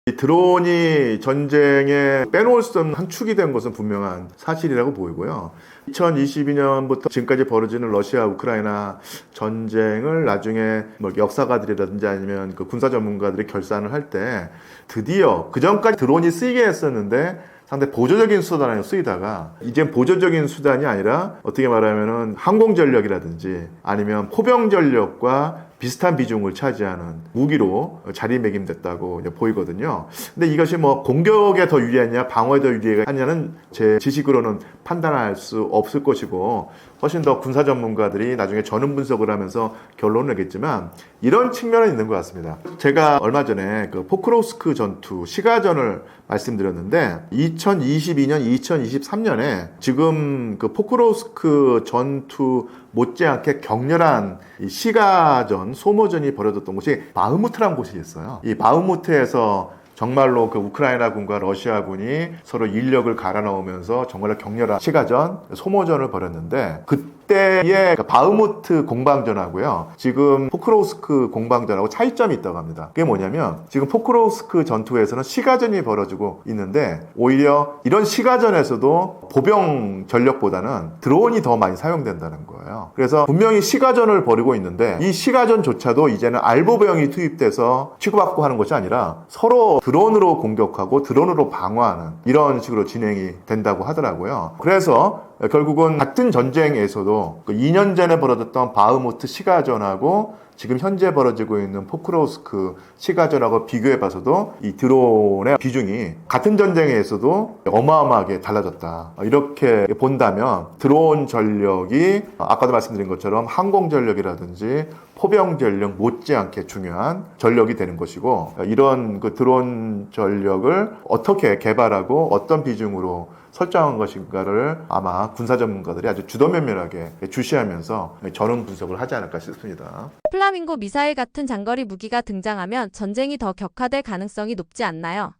Speaker 2: 이 드론이 전쟁에 빼놓을 수 없는 한 축이 된 것은 분명한 사실이라고 보이고요. 2022년부터 지금까지 벌어지는 러시아 우크라이나 전쟁을 나중에 역사가들이라든지 아니면 군사 전문가들이 결산을 할 때 드디어 그전까지 드론이 쓰이게 했었는데 상당히 보조적인 수단으로 쓰이다가 이젠 보조적인 수단이 아니라 어떻게 말하면은 항공전력이라든지 아니면 포병전력과 비슷한 비중을 차지하는 무기로 자리매김됐다고 보이거든요. 근데 이것이 공격에 더 유리하냐 방어에 더 유리하냐는 제 지식으로는 판단할 수 없을 것이고, 훨씬 더 군사 전문가들이 나중에 전원 분석을 하면서 결론을 내겠지만 이런 측면은 있는 것 같습니다. 제가 얼마 전에 포크로스크 전투 시가전을 말씀드렸는데 2022년, 2023년에 지금 포크로스크 전투 못지않게 격렬한 시가전, 소모전이 벌어졌던 곳이 바흐무트라는 곳이 있어요. 이 바흐무트에서 정말로 우크라이나군과 러시아군이 서로 인력을 갈아 넣으면서 정말로 격렬한 시가전, 소모전을 벌였는데, 그때의 바흐무트 공방전하고요, 지금 포크로스크 공방전하고 차이점이 있다고 합니다. 그게 뭐냐면, 지금 포크로스크 전투에서는 시가전이 벌어지고 있는데, 오히려 이런 시가전에서도 보병 전력보다는 드론이 더 많이 사용된다는 거예요. 그래서 분명히 시가전을 벌이고 있는데, 이 시가전조차도 이제는 알보병이 투입돼서 치고받고 하는 것이 아니라 서로 드론으로 공격하고 드론으로 방어하는 이런 식으로 진행이 된다고 하더라고요. 그래서 결국은 같은 전쟁에서도 2년 전에 벌어졌던 바흐무트 시가전하고 지금 현재 벌어지고 있는 포크로스크 시가전하고 비교해봐서도 이 드론의 비중이 같은 전쟁에서도 어마어마하게 달라졌다. 이렇게 본다면 드론 전력이 아까도 말씀드린 것처럼 항공 전력이라든지 포병 전력 못지않게 중요한 전력이 되는 것이고, 이런 드론 전력을 어떻게 개발하고 어떤 비중으로 설정한 것인가를 아마 군사 전문가들이 아주 주도면밀하게 주시하면서 전원 분석을 하지 않을까 싶습니다.
Speaker 1: 플라밍고 미사일 같은 장거리 무기가 등장하면 전쟁이 더 격화될 가능성이 높지 않나요?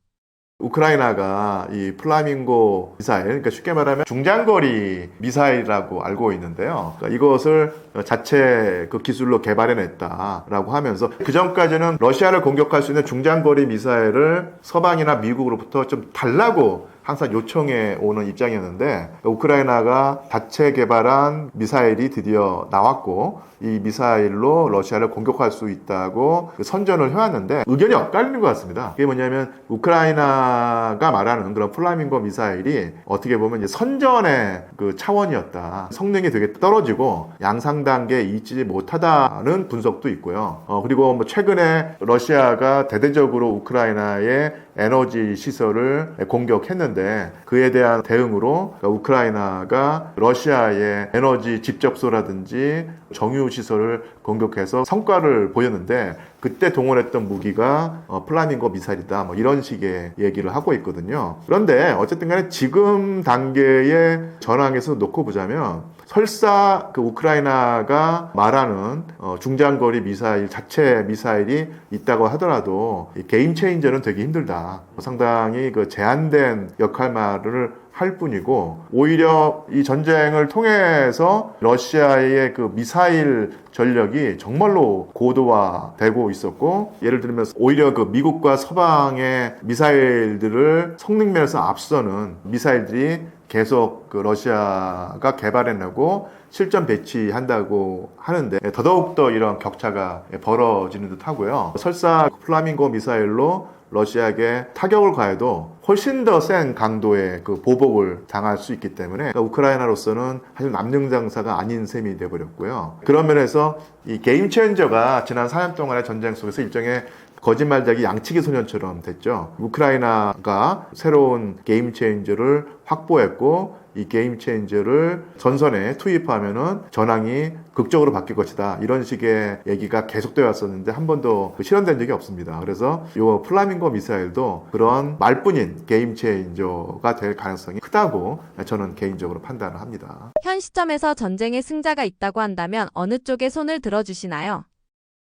Speaker 2: 우크라이나가 이 플라밍고 미사일, 그러니까 쉽게 말하면 중장거리 미사일이라고 알고 있는데요. 그러니까 이것을 자체 그 기술로 개발해냈다라고 하면서 그 전까지는 러시아를 공격할 수 있는 중장거리 미사일을 서방이나 미국으로부터 좀 달라고 항상 요청해 오는 입장이었는데 우크라이나가 자체 개발한 미사일이 드디어 나왔고 이 미사일로 러시아를 공격할 수 있다고 선전을 해왔는데 의견이 엇갈리는 것 같습니다. 그게 뭐냐면 우크라이나가 말하는 그런 플라밍고 미사일이 어떻게 보면 이제 선전의 그 차원이었다. 성능이 되게 떨어지고 양상 단계에 있지 못하다는 분석도 있고요. 그리고 뭐 최근에 러시아가 대대적으로 우크라이나의 에너지 시설을 공격했는데 그에 대한 대응으로 우크라이나가 러시아의 에너지 집적소라든지 정유 시설을 공격해서 성과를 보였는데 그때 동원했던 무기가 플라밍고 미사일이다 뭐 이런 식의 얘기를 하고 있거든요. 그런데 어쨌든 간에 지금 단계의 전황에서 놓고 보자면 설사 그 우크라이나가 말하는 중장거리 미사일 자체 미사일이 있다고 하더라도 게임 체인저는 되기 힘들다. 상당히 그 제한된 역할만을 할 뿐이고 오히려 이 전쟁을 통해서 러시아의 그 미사일 전력이 정말로 고도화되고 있었고 예를 들면 오히려 그 미국과 서방의 미사일들을 성능면에서 앞서는 미사일들이 계속 그 러시아가 개발해내고 실전 배치한다고 하는데 더더욱더 이런 격차가 벌어지는 듯 하고요. 설사 플라밍고 미사일로 러시아에게 타격을 가해도 훨씬 더 센 강도의 그 보복을 당할 수 있기 때문에 그러니까 우크라이나로서는 사실 남능장사가 아닌 셈이 돼버렸고요. 그런 면에서 이 게임 체인저가 지난 4년 동안의 전쟁 속에서 일종의 거짓말자기 양치기 소년처럼 됐죠. 우크라이나가 새로운 게임 체인저를 확보했고 이 게임 체인저를 전선에 투입하면은 전황이 극적으로 바뀔 것이다. 이런 식의 얘기가 계속되어 왔었는데 한 번도 실현된 적이 없습니다. 그래서 이 플라밍고 미사일도 그런 말뿐인 게임 체인저가 될 가능성이 크다고 저는 개인적으로 판단을 합니다.
Speaker 1: 현 시점에서 전쟁의 승자가 있다고 한다면 어느 쪽에 손을 들어주시나요?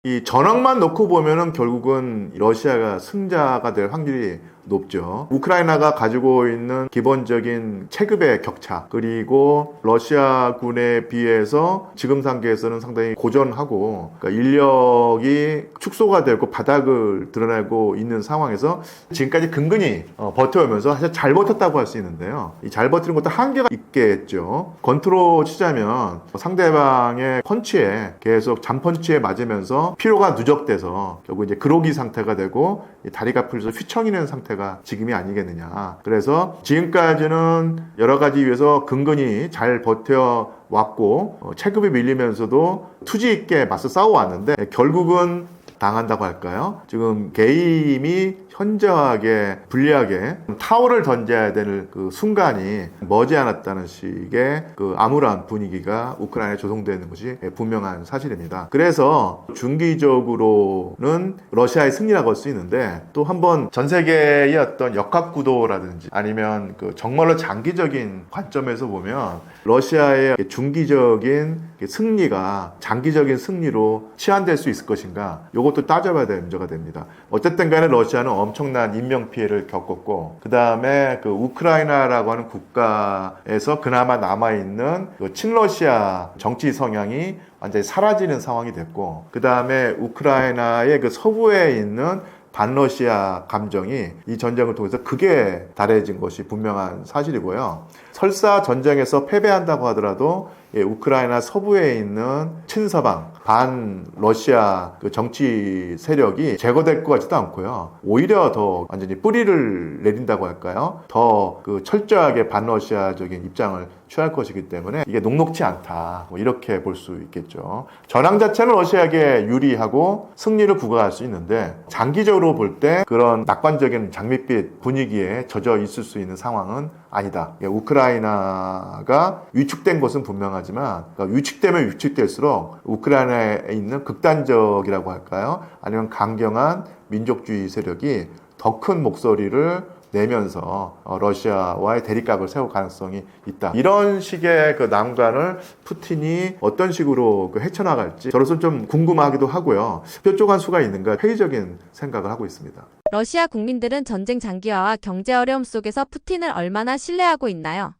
Speaker 2: 이 전황만 놓고 보면은 결국은 러시아가 승자가 될 확률이 높죠. 우크라이나가 가지고 있는 기본적인 체급의 격차 그리고 러시아군에 비해서 지금 단계에서는 상당히 고전하고 그러니까 인력이 축소가 되고 바닥을 드러내고 있는 상황에서 지금까지 근근히 버텨오면서 사실 잘 버텼다고 할 수 있는데요. 이 잘 버티는 것도 한계가 있겠죠. 건투로 치자면 상대방의 펀치에 계속 잔펀치에 맞으면서 피로가 누적돼서 결국 이제 그로기 상태가 되고 다리가 풀려서 휘청이는 상태가 지금이 아니겠느냐. 그래서 지금까지는 여러 가지 위해서 근근히 잘 버텨왔고 체급이 밀리면서도 투지 있게 맞서 싸워왔는데 결국은 당한다고 할까요? 지금 게임이 현저하게 불리하게 타워를 던져야 되는 그 순간이 머지않았다는 식의 그 암울한 분위기가 우크라이나에 조성되는 것이 분명한 사실입니다. 그래서 중기적으로는 러시아의 승리라고 할 수 있는데 또 한번 전 세계의 어떤 역학구도라든지 아니면 그 정말로 장기적인 관점에서 보면 러시아의 중기적인 승리가 장기적인 승리로 치환될 수 있을 것인가 이것도 따져봐야 될 문제가 됩니다. 어쨌든 간에 러시아는 엄청난 인명피해를 겪었고 그 다음에 그 우크라이나라고 하는 국가에서 그나마 남아있는 그 친러시아 정치 성향이 완전히 사라지는 상황이 됐고 그 다음에 우크라이나의 그 서부에 있는 반러시아 감정이 이 전쟁을 통해서 극에 달해진 것이 분명한 사실이고요. 설사 전쟁에서 패배한다고 하더라도 우크라이나 서부에 있는 친서방, 반러시아 그 정치 세력이 제거될 것 같지도 않고요. 오히려 더 완전히 뿌리를 내린다고 할까요? 더 그 철저하게 반러시아적인 입장을 취할 것이기 때문에 이게 녹록지 않다. 뭐 이렇게 볼 수 있겠죠. 전황 자체는 러시아에게 유리하고 승리를 부과할 수 있는데 장기적으로 볼 때 그런 낙관적인 장밋빛 분위기에 젖어 있을 수 있는 상황은 아니다. 우크라이나가 위축된 것은 분명하지만 그러니까 위축되면 위축될수록 우크라이나에 있는 극단적이라고 할까요? 아니면 강경한 민족주의 세력이 더 큰 목소리를 내면서 러시아와의 대립각을 세울 가능성이 있다. 이런 식의 그 난관을 푸틴이 어떤 식으로 헤쳐나갈지 저로서는 좀 궁금하기도 하고요. 뾰족한 수가 있는가 회의적인 생각을 하고 있습니다.
Speaker 1: 러시아 국민들은 전쟁 장기화와 경제 어려움 속에서 푸틴을 얼마나 신뢰하고 있나요?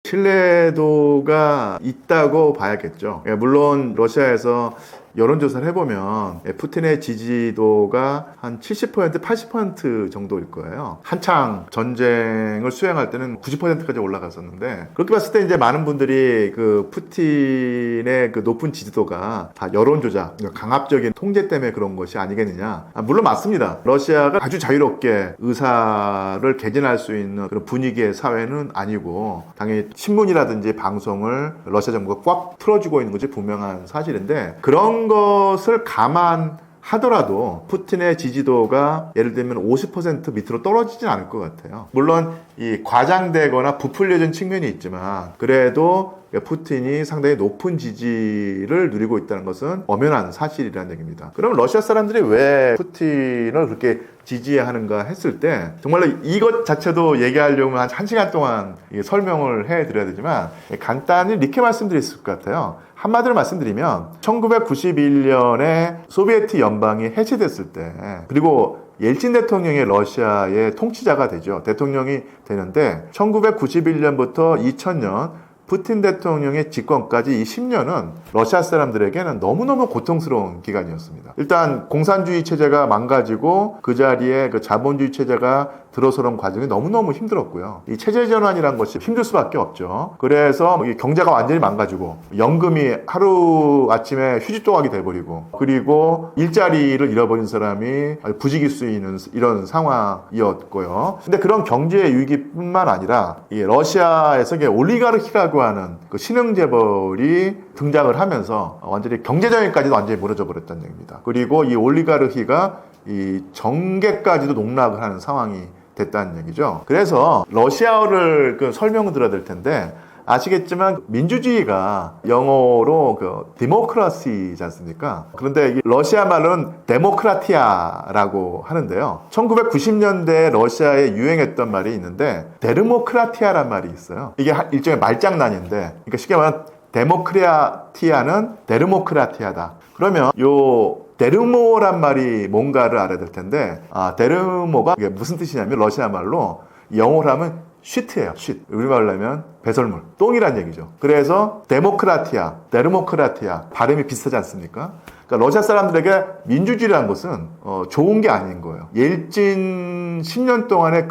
Speaker 2: 신뢰도가 있다고 봐야겠죠. 물론 러시아에서 여론조사를 해보면 푸틴의 지지도가 한 70%, 80% 정도일 거예요. 한창 전쟁을 수행할 때는 90%까지 올라갔었는데, 그렇게 봤을 때 이제 많은 분들이 그 푸틴의 그 높은 지지도가 다 여론조작, 강압적인 통제 때문에 그런 것이 아니겠느냐. 물론 맞습니다. 러시아가 아주 자유롭게 의사를 개진할 수 있는 그런 분위기의 사회는 아니고, 당연히 신문이라든지 방송을 러시아 정부가 꽉 틀어주고 있는 것이 분명한 사실인데, 그런 것을 감안하더라도 푸틴의 지지도가 예를 들면 50% 밑으로 떨어지진 않을 것 같아요. 물론 이 과장되거나 부풀려진 측면이 있지만 그래도 푸틴이 상당히 높은 지지를 누리고 있다는 것은 엄연한 사실이라는 얘기입니다. 그럼 러시아 사람들이 왜 푸틴을 그렇게 지지하는가 했을 때 정말로 이것 자체도 얘기하려면 한 1시간 동안 설명을 해드려야 되지만 간단히 이렇게 말씀드릴 수 있을 것 같아요. 한마디로 말씀드리면 1991년에 소비에트 연방이 해체됐을 때, 그리고 옐친 대통령이 러시아의 통치자가 되죠. 대통령이 되는데 1991년부터 2000년 푸틴 대통령의 집권까지 이 10년은 러시아 사람들에게는 너무너무 고통스러운 기간이었습니다. 일단 공산주의 체제가 망가지고 그 자리에 그 자본주의 체제가 들어서는 과정이 너무너무 힘들었고요. 이 체제 전환이란 것이 힘들 수밖에 없죠. 그래서 이 경제가 완전히 망가지고 연금이 하루아침에 휴지조각이 돼버리고, 그리고 일자리를 잃어버린 사람이 부지길 수 있는 이런 상황이었고요. 근데 그런 경제 위기뿐만 아니라 이 러시아에서 올리가르키라고 하는 그 신흥재벌이 등장을 하면서 완전히 경제적인까지도 완전히 무너져 버렸다는 얘기입니다. 그리고 이 올리가르키가 이 정계까지도 농락을 하는 상황이 됐다는 얘기죠. 그래서 러시아어를 설명을 드려야 될 텐데, 아시겠지만 민주주의가 영어로 데모크라시지 않습니까? 그런데 이 러시아 말은 데모크라티아라고 하는데요. 1990년대 러시아에 유행했던 말이 있는데 데르모크라티아란 말이 있어요. 이게 일종의 말장난인데, 그러니까 쉽게 말하면 데모크라티아는 데르모크라티아다. 그러면 요 데르모란 말이 뭔가를 알아야 될 텐데, 데르모가 이게 무슨 뜻이냐면 러시아 말로 영어로 하면 쉿트예요. 쉿. 우리말로 하면 배설물, 똥이란 얘기죠. 그래서 데모크라티아, 데르모크라티아 발음이 비슷하지 않습니까? 그러니까 러시아 사람들에게 민주주의라는 것은 좋은 게 아닌 거예요. 옐친 10년 동안에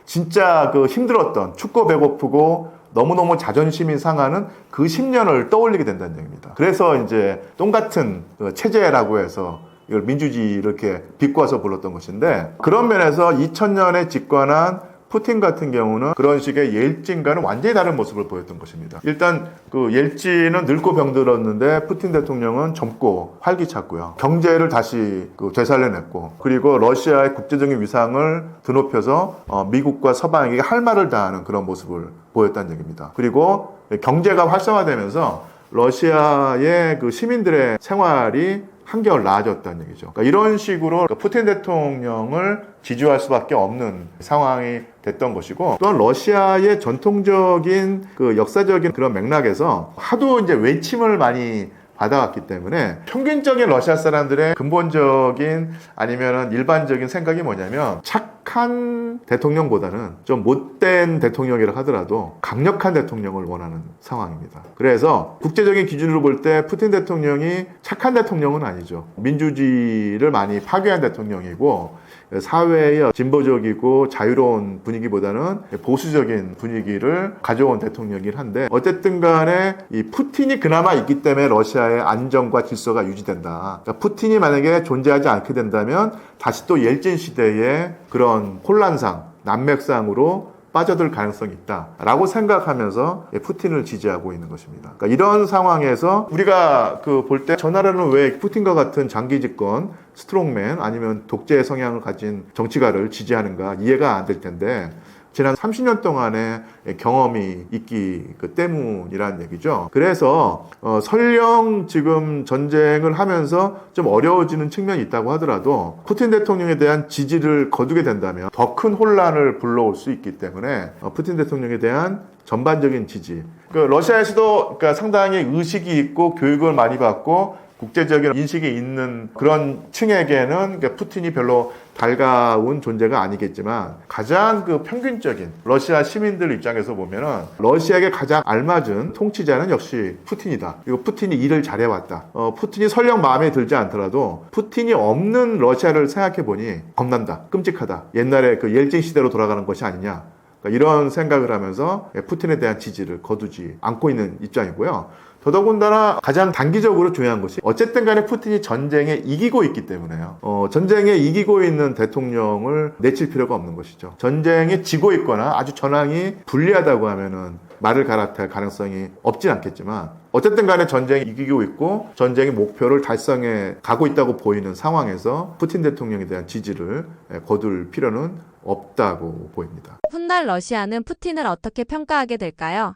Speaker 2: 진짜 힘들었던, 춥고 배고프고 너무너무 자존심이 상하는 그 10년을 떠올리게 된다는 얘기입니다. 그래서 이제 똥같은 체제라고 해서 이걸 민주주의 이렇게 비꼬아서 불렀던 것인데, 그런 면에서 2000년에 집권한 푸틴 같은 경우는 그런 식의 옐친과는 완전히 다른 모습을 보였던 것입니다. 일단 옐친은 늙고 병들었는데 푸틴 대통령은 젊고 활기찼고요. 경제를 다시 되살려냈고, 그리고 러시아의 국제적인 위상을 드높여서 미국과 서방에게 할 말을 다하는 그런 모습을 보였다는 얘기입니다. 그리고 경제가 활성화되면서 러시아의 시민들의 생활이 한결 나아졌다는 얘기죠. 그러니까 이런 식으로 푸틴 대통령을 지지할 수밖에 없는 상황이 됐던 것이고, 또한 러시아의 전통적인 역사적인 그런 맥락에서 하도 이제 외침을 많이 받아왔기 때문에 평균적인 러시아 사람들의 근본적인 아니면은 일반적인 생각이 뭐냐면, 착한 대통령보다는 좀 못된 대통령이라 하더라도 강력한 대통령을 원하는 상황입니다. 그래서 국제적인 기준으로 볼 때 푸틴 대통령이 착한 대통령은 아니죠. 민주주의를 많이 파괴한 대통령이고, 사회의 진보적이고 자유로운 분위기보다는 보수적인 분위기를 가져온 대통령이긴 한데, 어쨌든 간에 이 푸틴이 그나마 있기 때문에 러시아의 안정과 질서가 유지된다. 그러니까 푸틴이 만약에 존재하지 않게 된다면 다시 또 옐친 시대의 그런 혼란상, 난맥상으로 빠져들 가능성이 있다라고 생각하면서 푸틴을 지지하고 있는 것입니다. 그러니까 이런 상황에서 우리가 볼 때 저 나라는 왜 푸틴과 같은 장기 집권 스트롱맨 아니면 독재 성향을 가진 정치가를 지지하는가 이해가 안 될 텐데, 지난 30년 동안의 경험이 있기 때문이라는 얘기죠. 그래서 설령 지금 전쟁을 하면서 좀 어려워지는 측면이 있다고 하더라도 푸틴 대통령에 대한 지지를 거두게 된다면 더 큰 혼란을 불러올 수 있기 때문에 푸틴 대통령에 대한 전반적인 지지. 러시아에서도 상당히 의식이 있고 교육을 많이 받고 국제적인 인식이 있는 그런 층에게는 푸틴이 별로 달가운 존재가 아니겠지만 가장 평균적인 러시아 시민들 입장에서 보면은 러시아에게 가장 알맞은 통치자는 역시 푸틴이다. 그리고 푸틴이 일을 잘해왔다. 푸틴이 설령 마음에 들지 않더라도 푸틴이 없는 러시아를 생각해 보니 겁난다. 끔찍하다. 옛날에 옐진 시대로 돌아가는 것이 아니냐. 이런 생각을 하면서 푸틴에 대한 지지를 거두지 않고 있는 입장이고요. 더더군다나 가장 단기적으로 중요한 것이 어쨌든 간에 푸틴이 전쟁에 이기고 있기 때문에요. 전쟁에 이기고 있는 대통령을 내칠 필요가 없는 것이죠. 전쟁에 지고 있거나 아주 전황이 불리하다고 하면은 말을 갈아탈 가능성이 없진 않겠지만 어쨌든 간에 전쟁에 이기고 있고 전쟁의 목표를 달성해 가고 있다고 보이는 상황에서 푸틴 대통령에 대한 지지를 거둘 필요는 없다고 보입니다.
Speaker 1: 훗날 러시아는 푸틴을 어떻게 평가하게 될까요?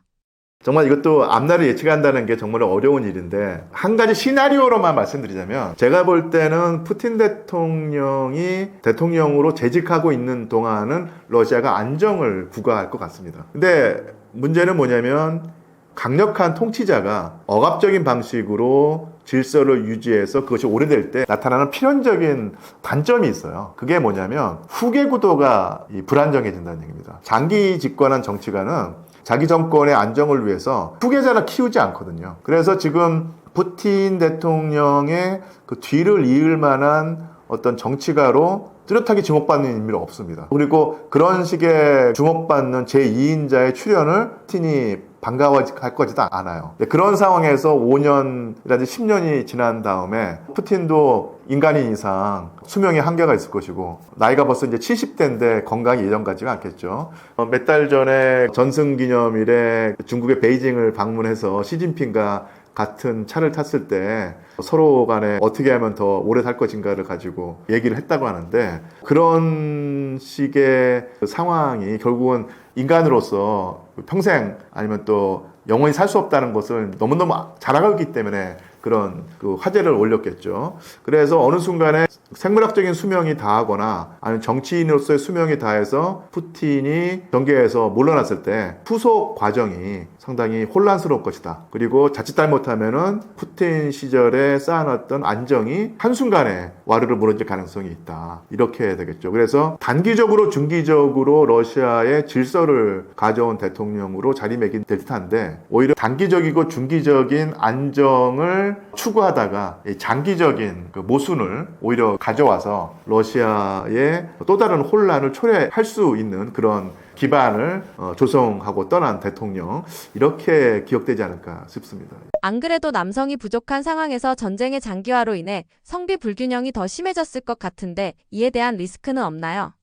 Speaker 2: 정말 이것도 앞날을 예측한다는 게 정말 어려운 일인데 한 가지 시나리오로만 말씀드리자면 제가 볼 때는 푸틴 대통령이 대통령으로 재직하고 있는 동안은 러시아가 안정을 구가할 것 같습니다. 근데 문제는 뭐냐면 강력한 통치자가 억압적인 방식으로 질서를 유지해서 그것이 오래될 때 나타나는 필연적인 단점이 있어요. 그게 뭐냐면 후계 구도가 불안정해진다는 얘기입니다. 장기 집권한 정치가는 자기 정권의 안정을 위해서 후계자를 키우지 않거든요. 그래서 지금 푸틴 대통령의 뒤를 이을 만한 어떤 정치가로 뚜렷하게 주목받는 인물이 없습니다. 그리고 그런 식의 주목받는 제2인자의 출현을 푸틴이 반가워할 거지도 않아요. 그런 상황에서 5년이라든지 10년이 지난 다음에 푸틴도 인간인 이상 수명의 한계가 있을 것이고 나이가 벌써 이제 70대인데 건강이 예전 같지가 않겠죠. 몇 달 전에 전승기념일에 중국의 베이징을 방문해서 시진핑과 같은 차를 탔을 때 서로 간에 어떻게 하면 더 오래 살 것인가를 가지고 얘기를 했다고 하는데 그런 식의 상황이 결국은 인간으로서 평생 아니면 또 영원히 살 수 없다는 것을 너무너무 잘 알고 있기 때문에 그런 화제를 올렸겠죠. 그래서 어느 순간에 생물학적인 수명이 다하거나 아니면 정치인으로서의 수명이 다해서 푸틴이 정계에서 물러났을 때 후속 과정이 상당히 혼란스러울 것이다. 그리고 자칫 잘못하면은 푸틴 시절에 쌓아놨던 안정이 한순간에 와르르 무너질 가능성이 있다. 이렇게 되겠죠. 그래서 단기적으로 중기적으로 러시아의 질서를 가져온 대통령으로 자리매김 될 듯한데 오히려 단기적이고 중기적인 안정을 추구하다가 장기적인 모순을 오히려 가져와서 러시아의 또 다른 혼란을 초래할 수 있는 그런 기반을 조성하고 떠난 대통령, 이렇게 기억되지 않을까 싶습니다.
Speaker 1: 안 그래도 남성이 부족한 상황에서 전쟁의 장기화로 인해 성비 불균형이 더 심해졌을 것 같은데 이에 대한 리스크는 없나요?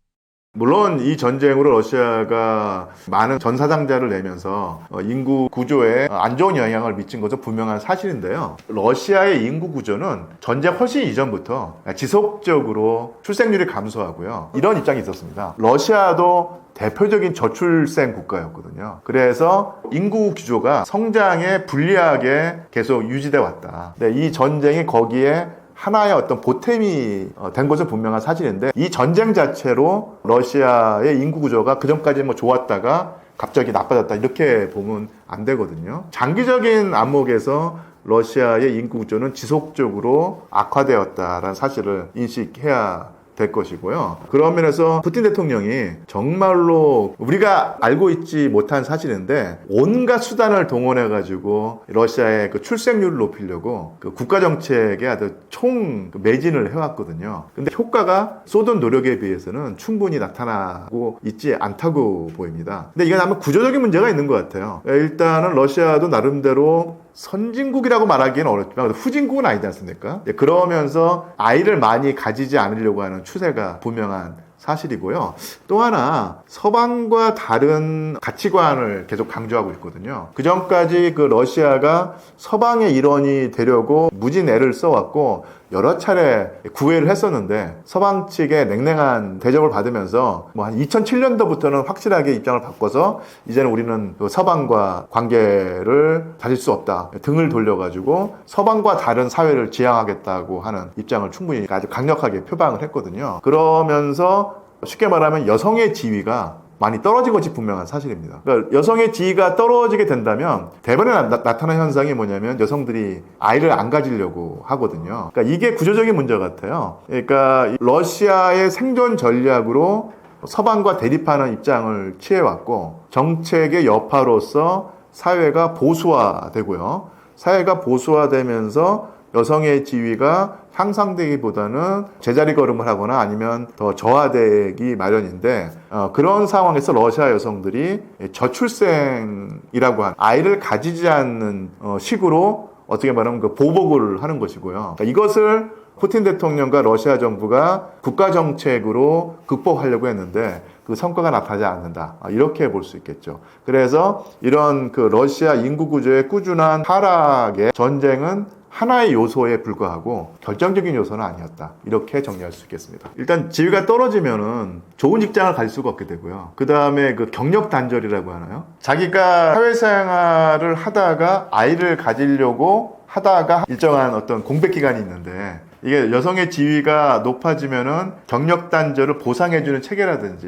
Speaker 2: 물론 이 전쟁으로 러시아가 많은 전사상자를 내면서 인구 구조에 안 좋은 영향을 미친 것은 분명한 사실인데요. 러시아의 인구 구조는 전쟁 훨씬 이전부터 지속적으로 출생률이 감소하고요. 이런 입장이 있었습니다. 러시아도 대표적인 저출생 국가였거든요. 그래서 인구 구조가 성장에 불리하게 계속 유지돼 왔다. 이 전쟁이 거기에 하나의 어떤 보탬이 된 것은 분명한 사실인데 이 전쟁 자체로 러시아의 인구 구조가 그전까지 좋았다가 갑자기 나빠졌다 이렇게 보면 안 되거든요. 장기적인 안목에서 러시아의 인구 구조는 지속적으로 악화되었다라는 사실을 인식해야 될 것이고요. 그런 면에서 푸틴 대통령이 정말로 우리가 알고 있지 못한 사실인데 온갖 수단을 동원해가지고 러시아의 출생률을 높이려고 국가 정책에 아주 총 매진을 해왔거든요. 근데 효과가 쏟은 노력에 비해서는 충분히 나타나고 있지 않다고 보입니다. 근데 이건 아마 구조적인 문제가 있는 것 같아요. 일단은 러시아도 나름대로 선진국이라고 말하기는 어렵지만 후진국은 아니지 않습니까? 그러면서 아이를 많이 가지지 않으려고 하는 추세가 분명한 사실이고요. 또 하나 서방과 다른 가치관을 계속 강조하고 있거든요. 그전까지 러시아가 서방의 일원이 되려고 무진 애를 써왔고 여러 차례 구애를 했었는데 서방 측의 냉랭한 대접을 받으면서 뭐 한 2007년도부터는 확실하게 입장을 바꿔서 이제는 우리는 그 서방과 관계를 다질 수 없다. 등을 돌려가지고 서방과 다른 사회를 지향하겠다고 하는 입장을 충분히 아주 강력하게 표방을 했거든요. 그러면서 쉽게 말하면 여성의 지위가 많이 떨어진 것이 분명한 사실입니다. 그러니까 여성의 지위가 떨어지게 된다면 대번에 나타나는 현상이 뭐냐면 여성들이 아이를 안 가지려고 하거든요. 그러니까 이게 구조적인 문제 같아요. 그러니까 러시아의 생존 전략으로 서방과 대립하는 입장을 취해왔고 정책의 여파로서 사회가 보수화되고요. 사회가 보수화되면서 여성의 지위가 향상되기보다는 제자리 걸음을 하거나 아니면 더 저하되기 마련인데 그런 상황에서 러시아 여성들이 저출생이라고 하는 아이를 가지지 않는 식으로 어떻게 말하면 그 보복을 하는 것이고요. 그러니까 이것을 푸틴 대통령과 러시아 정부가 국가 정책으로 극복하려고 했는데 그 성과가 나타나지 않는다. 이렇게 볼 수 있겠죠. 그래서 이런 그 러시아 인구 구조의 꾸준한 하락의 전쟁은 하나의 요소에 불과하고 결정적인 요소는 아니었다. 이렇게 정리할 수 있겠습니다. 일단 지위가 떨어지면은 좋은 직장을 갈 수가 없게 되고요. 그 다음에 그 경력 단절이라고 하나요? 자기가 사회생활을 하다가 아이를 가지려고 하다가 일정한 어떤 공백 기간이 있는데 이게 여성의 지위가 높아지면은 경력 단절을 보상해주는 체계라든지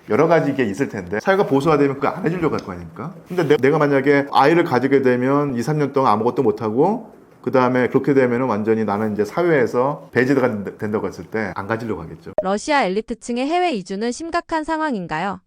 Speaker 2: 여러 가지 게 있을 텐데 사회가 보수화되면 그거 안 해주려고 할 거 아닙니까? 근데 내가 만약에 아이를 가지게 되면 2, 3년 동안 아무것도 못하고 그 다음에 그렇게 되면 완전히 나는 이제 사회에서 배제가 된다고 했을 때 안 가지려고 하겠죠.
Speaker 1: 러시아 엘리트층의 해외 이주는 심각한 상황인가요?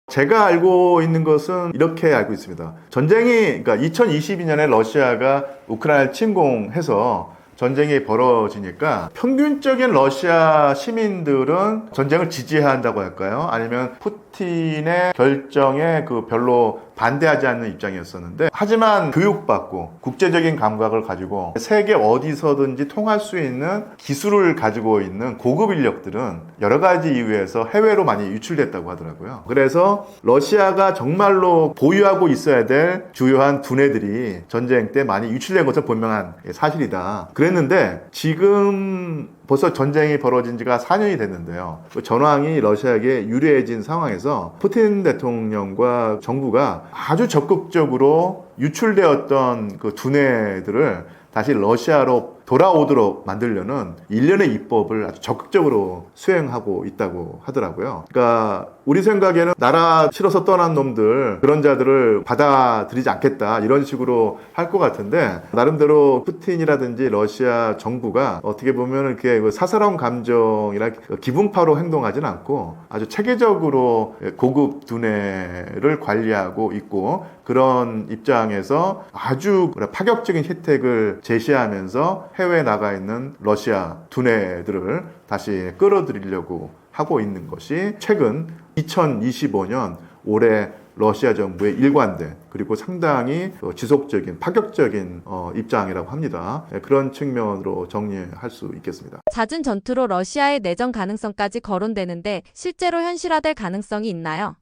Speaker 2: 제가 알고 있는 것은 이렇게 알고 있습니다. 전쟁이, 그러니까 2022년에 러시아가 우크라이나를 침공해서 전쟁이 벌어지니까 평균적인 러시아 시민들은 전쟁을 지지한다고 할까요? 아니면 푸틴의 결정에 그 별로 반대하지 않는 입장이었었는데 하지만 교육받고 국제적인 감각을 가지고 세계 어디서든지 통할 수 있는 기술을 가지고 있는 고급 인력들은 여러 가지 이유에서 해외로 많이 유출됐다고 하더라고요. 그래서 러시아가 정말로 보유하고 있어야 될 주요한 두뇌들이 전쟁 때 많이 유출된 것은 분명한 사실이다. 그랬는데 지금 벌써 전쟁이 벌어진 지가 4년이 됐는데요. 전황이 러시아에게 유리해진 상황에서 푸틴 대통령과 정부가 아주 적극적으로 유출되었던 그 두뇌들을 다시 러시아로 돌아오도록 만들려는 일련의 입법을 아주 적극적으로 수행하고 있다고 하더라고요. 그러니까 우리 생각에는 나라 싫어서 떠난 놈들 그런 자들을 받아들이지 않겠다 이런 식으로 할 것 같은데 나름대로 푸틴이라든지 러시아 정부가 어떻게 보면 이렇게 사사로운 감정이나 기분파로 행동하지는 않고 아주 체계적으로 고급 두뇌를 관리하고 있고 그런 입장에서 아주 파격적인 혜택을 제시하면서 해외에 나가 있는 러시아 두뇌들을 다시 끌어들이려고 하고 있는 것이 최근 2025년 올해 러시아 정부의 일관된 그리고 상당히 지속적인 파격적인 입장이라고 합니다. 그런 측면으로 정리할 수 있겠습니다.
Speaker 1: 잦은 전투로 러시아의 내전 가능성까지 거론되는데 실제로 현실화될 가능성이 있나요?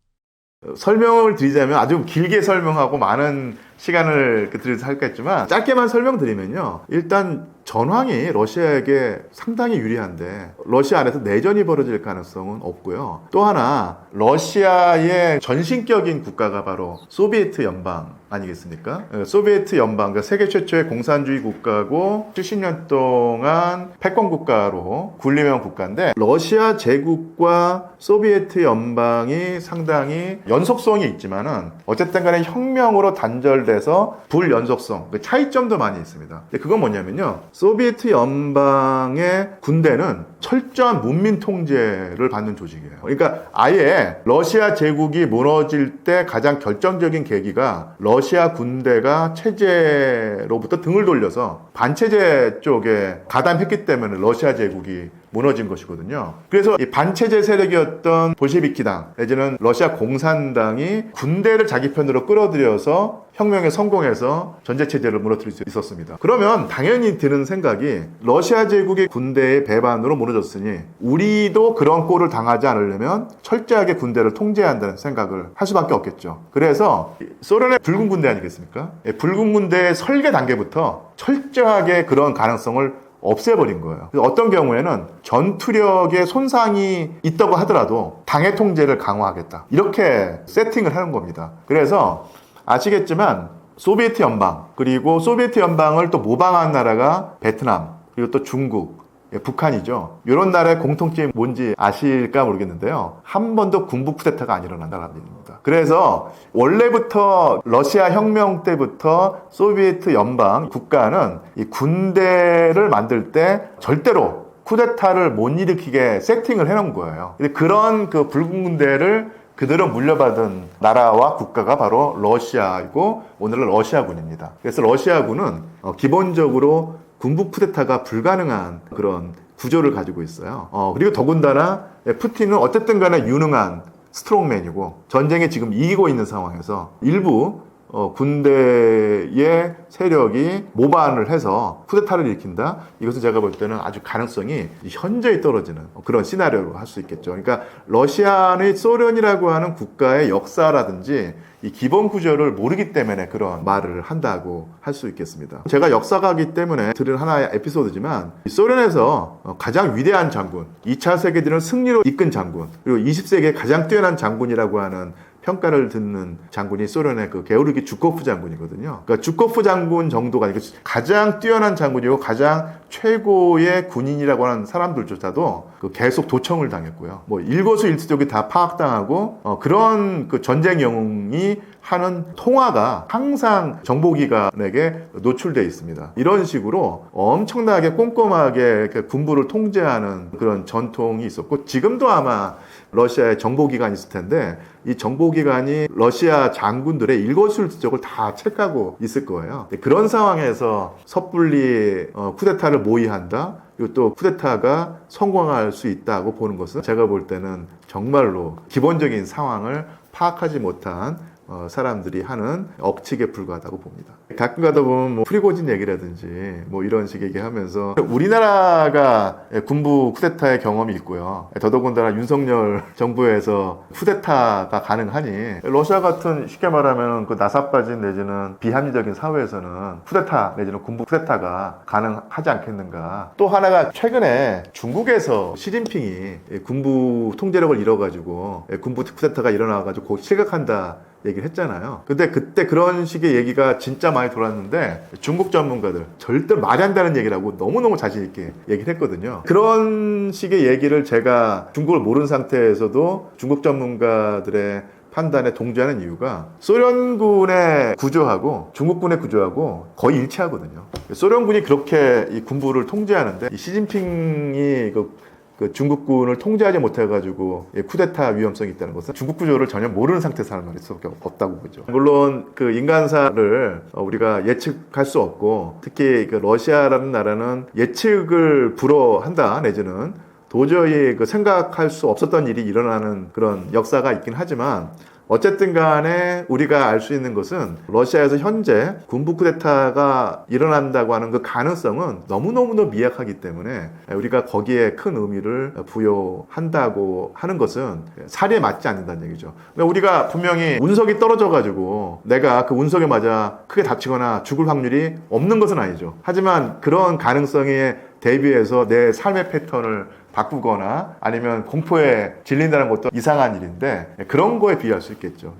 Speaker 2: 설명을 드리자면 아주 길게 설명하고 많은 시간을 들여서 할겠지만 짧게만 설명드리면요. 일단 전황이 러시아에게 상당히 유리한데 러시아 안에서 내전이 벌어질 가능성은 없고요. 또 하나 러시아의 전신격인 국가가 바로 소비에트 연방 아니겠습니까? 소비에트 연방, 그러니까 세계 최초의 공산주의 국가고 70년 동안 패권 국가로 군림해온 국가인데 러시아 제국과 소비에트 연방이 상당히 연속성이 있지만은 어쨌든 간에 혁명으로 단절돼서 불연속성, 차이점도 많이 있습니다. 근데 그건 뭐냐면요. 소비에트 연방의 군대는 철저한 문민 통제를 받는 조직이에요. 그러니까 아예 러시아 제국이 무너질 때 가장 결정적인 계기가 러시아 군대가 체제로부터 등을 돌려서 반체제 쪽에 가담했기 때문에 러시아 제국이 무너진 것이거든요. 그래서 이 반체제 세력이었던 볼셰비키당 내지는 러시아 공산당이 군대를 자기 편으로 끌어들여서 혁명에 성공해서 전제체제를 무너뜨릴 수 있었습니다. 그러면 당연히 드는 생각이 러시아 제국의 군대의 배반으로 무너졌으니 우리도 그런 꼴을 당하지 않으려면 철저하게 군대를 통제해야 한다는 생각을 할 수밖에 없겠죠. 그래서 소련의 붉은 군대 아니겠습니까? 붉은 군대의 설계 단계부터 철저하게 그런 가능성을 없애버린 거예요. 그래서 어떤 경우에는 전투력에 손상이 있다고 하더라도 당해 통제를 강화하겠다. 이렇게 세팅을 하는 겁니다. 그래서 아시겠지만 소비에트 연방, 그리고 소비에트 연방을 또 모방한 나라가 베트남, 그리고 또 중국, 북한이죠. 이런 나라의 공통점이 뭔지 아실까 모르겠는데요. 한 번도 군부 쿠데타가 안 일어난 나라입니다. 그래서 원래부터 러시아 혁명 때부터 소비에트 연방 국가는 이 군대를 만들 때 절대로 쿠데타를 못 일으키게 세팅을 해놓은 거예요. 근데 그런 그 붉은 군대를 그대로 물려받은 나라와 국가가 바로 러시아이고 오늘날 러시아군입니다. 그래서 러시아군은 기본적으로 군부 쿠데타가 불가능한 그런 구조를 가지고 있어요. 그리고 더군다나 푸틴은 어쨌든 간에 유능한 스트롱맨이고 전쟁에 지금 이기고 있는 상황에서 일부 군대의 세력이 모반을 해서 쿠데타를 일으킨다? 이것은 제가 볼 때는 아주 가능성이 현저히 떨어지는 그런 시나리오로 할 수 있겠죠. 그러니까 러시아의 소련이라고 하는 국가의 역사라든지 이 기본 구조를 모르기 때문에 그런 말을 한다고 할 수 있겠습니다. 제가 역사가기 때문에 들은 하나의 에피소드지만 소련에서 가장 위대한 장군, 2차 세계대전을 승리로 이끈 장군, 그리고 20세기에 가장 뛰어난 장군이라고 하는 평가를 듣는 장군이 소련의 그 게오르기 주코프 장군이거든요. 그러니까 주코프 장군 정도가 아니고 가장 뛰어난 장군이고 가장 최고의 군인이라고 하는 사람들조차도 그 계속 도청을 당했고요. 뭐 일거수일투족이 다 파악당하고 그런 그 전쟁 영웅이 하는 통화가 항상 정보기관에게 노출되어 있습니다. 이런 식으로 엄청나게 꼼꼼하게 군부를 통제하는 그런 전통이 있었고 지금도 아마 러시아의 정보기관이 있을 텐데 이 정보기관이 러시아 장군들의 일거수일투족을 다 체크하고 있을 거예요. 그런 상황에서 섣불리 쿠데타를 모의한다. 그리고 또 쿠데타가 성공할 수 있다고 보는 것은 제가 볼 때는 정말로 기본적인 상황을 파악하지 못한 사람들이 하는 억측에 불과하다고 봅니다. 가끔 가다 보면 뭐 프리고진 얘기라든지 뭐 이런 식 얘기하면서 우리나라가 군부 쿠데타의 경험이 있고요. 더더군다나 윤석열 정부에서 쿠데타가 가능하니 러시아 같은 쉽게 말하면 그 나사빠진 내지는 비합리적인 사회에서는 쿠데타 내지는 군부 쿠데타가 가능하지 않겠는가. 또 하나가 최근에 중국에서 시진핑이 군부 통제력을 잃어가지고 군부 쿠데타가 일어나가지고 곧 실격한다 얘기를 했잖아요. 근데 그때 그런 식의 얘기가 진짜 많이 돌았는데 중국 전문가들 절대 말이 안 되는 얘기라고 너무너무 자신 있게 얘기를 했거든요. 그런 식의 얘기를 제가 중국을 모르는 상태에서도 중국 전문가들의 판단에 동조하는 이유가 소련군의 구조하고 중국군의 구조하고 거의 일치하거든요. 소련군이 그렇게 이 군부를 통제하는데 이 시진핑이 그 중국군을 통제하지 못해가지고 쿠데타 위험성이 있다는 것은 중국 구조를 전혀 모르는 상태에서 하는 말일 수밖에 없다고 보죠. 물론 그 인간사를 우리가 예측할 수 없고 특히 그 러시아라는 나라는 예측을 불허한다 내지는 도저히 그 생각할 수 없었던 일이 일어나는 그런 역사가 있긴 하지만 어쨌든 간에 우리가 알 수 있는 것은 러시아에서 현재 군부 쿠데타가 일어난다고 하는 그 가능성은 너무너무 미약하기 때문에 우리가 거기에 큰 의미를 부여한다고 하는 것은 사리에 맞지 않는다는 얘기죠. 우리가 분명히 운석이 떨어져가지고 내가 그 운석에 맞아 크게 다치거나 죽을 확률이 없는 것은 아니죠. 하지만 그런 가능성에 대비해서 내 삶의 패턴을 바꾸거나 아니면 공포에 질린다는 것도 이상한 일인데 그런 거에 비할 수 있겠죠.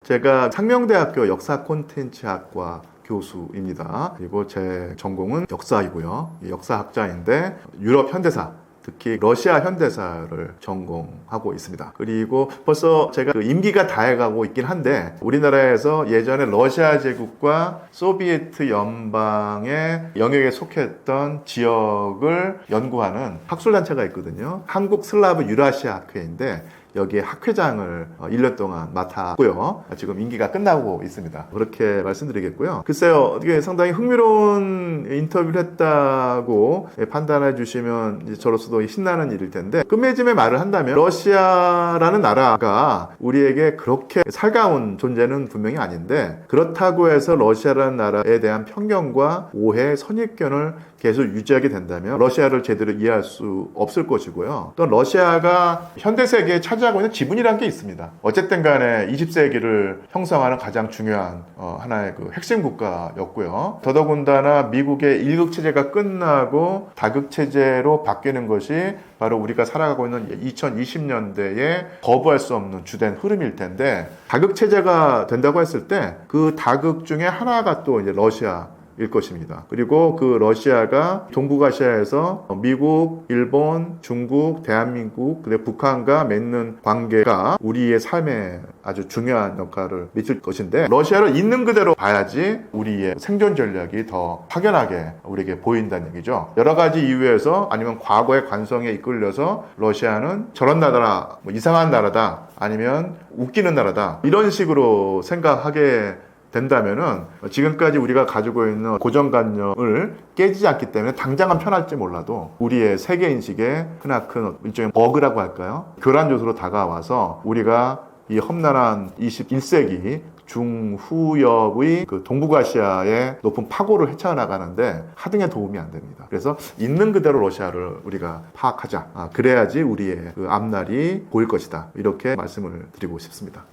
Speaker 2: 제가 상명대학교 역사 콘텐츠학과 교수입니다. 그리고 제 전공은 역사이고요. 역사학자인데 유럽 현대사 특히 러시아 현대사를 전공하고 있습니다. 그리고 벌써 제가 그 임기가 다해가고 있긴 한데 우리나라에서 예전에 러시아 제국과 소비에트 연방의 영역에 속했던 지역을 연구하는 학술단체가 있거든요. 한국 슬라브 유라시아 학회인데 여기에 학회장을 1년 동안 맡았고요. 지금 임기가 끝나고 있습니다. 그렇게 말씀드리겠고요. 글쎄요, 어떻게 상당히 흥미로운 인터뷰를 했다고 판단해 주시면 저로서도 신나는 일일 텐데 끝맺음의 말을 한다면 러시아라는 나라가 우리에게 그렇게 살가운 존재는 분명히 아닌데 그렇다고 해서 러시아라는 나라에 대한 편견과 오해, 선입견을 계속 유지하게 된다면 러시아를 제대로 이해할 수 없을 것이고요. 또 러시아가 현대 세계에 차지하고 있는 지분이라는 게 있습니다. 어쨌든 간에 20세기를 형성하는 가장 중요한 하나의 그 핵심 국가였고요. 더더군다나 미국의 일극 체제가 끝나고 다극 체제로 바뀌는 것이 바로 우리가 살아가고 있는 2020년대에 거부할 수 없는 주된 흐름일 텐데, 다극 체제가 된다고 했을 때 그 다극 중에 하나가 또 이제 러시아일 것입니다. 그리고 그 러시아가 동북아시아에서 미국, 일본, 중국, 대한민국, 그리고 북한과 맺는 관계가 우리의 삶에 아주 중요한 역할을 미칠 것인데, 러시아를 있는 그대로 봐야지 우리의 생존 전략이 더 확연하게 우리에게 보인다는 얘기죠. 여러 가지 이유에서 아니면 과거의 관성에 이끌려서 러시아는 저런 나라다, 뭐 이상한 나라다, 아니면 웃기는 나라다, 이런 식으로 생각하게 된다면은 지금까지 우리가 가지고 있는 고정관념을 깨지지 않기 때문에 당장은 편할지 몰라도 우리의 세계인식에 크나큰 일종의 버그라고 할까요? 교란 요소로 다가와서 우리가 이 험난한 21세기 중후엽의 그 동북아시아의 높은 파고를 헤쳐나가는데 하등의 도움이 안 됩니다. 그래서 있는 그대로 러시아를 우리가 파악하자. 그래야지 우리의 그 앞날이 보일 것이다. 이렇게 말씀을 드리고 싶습니다.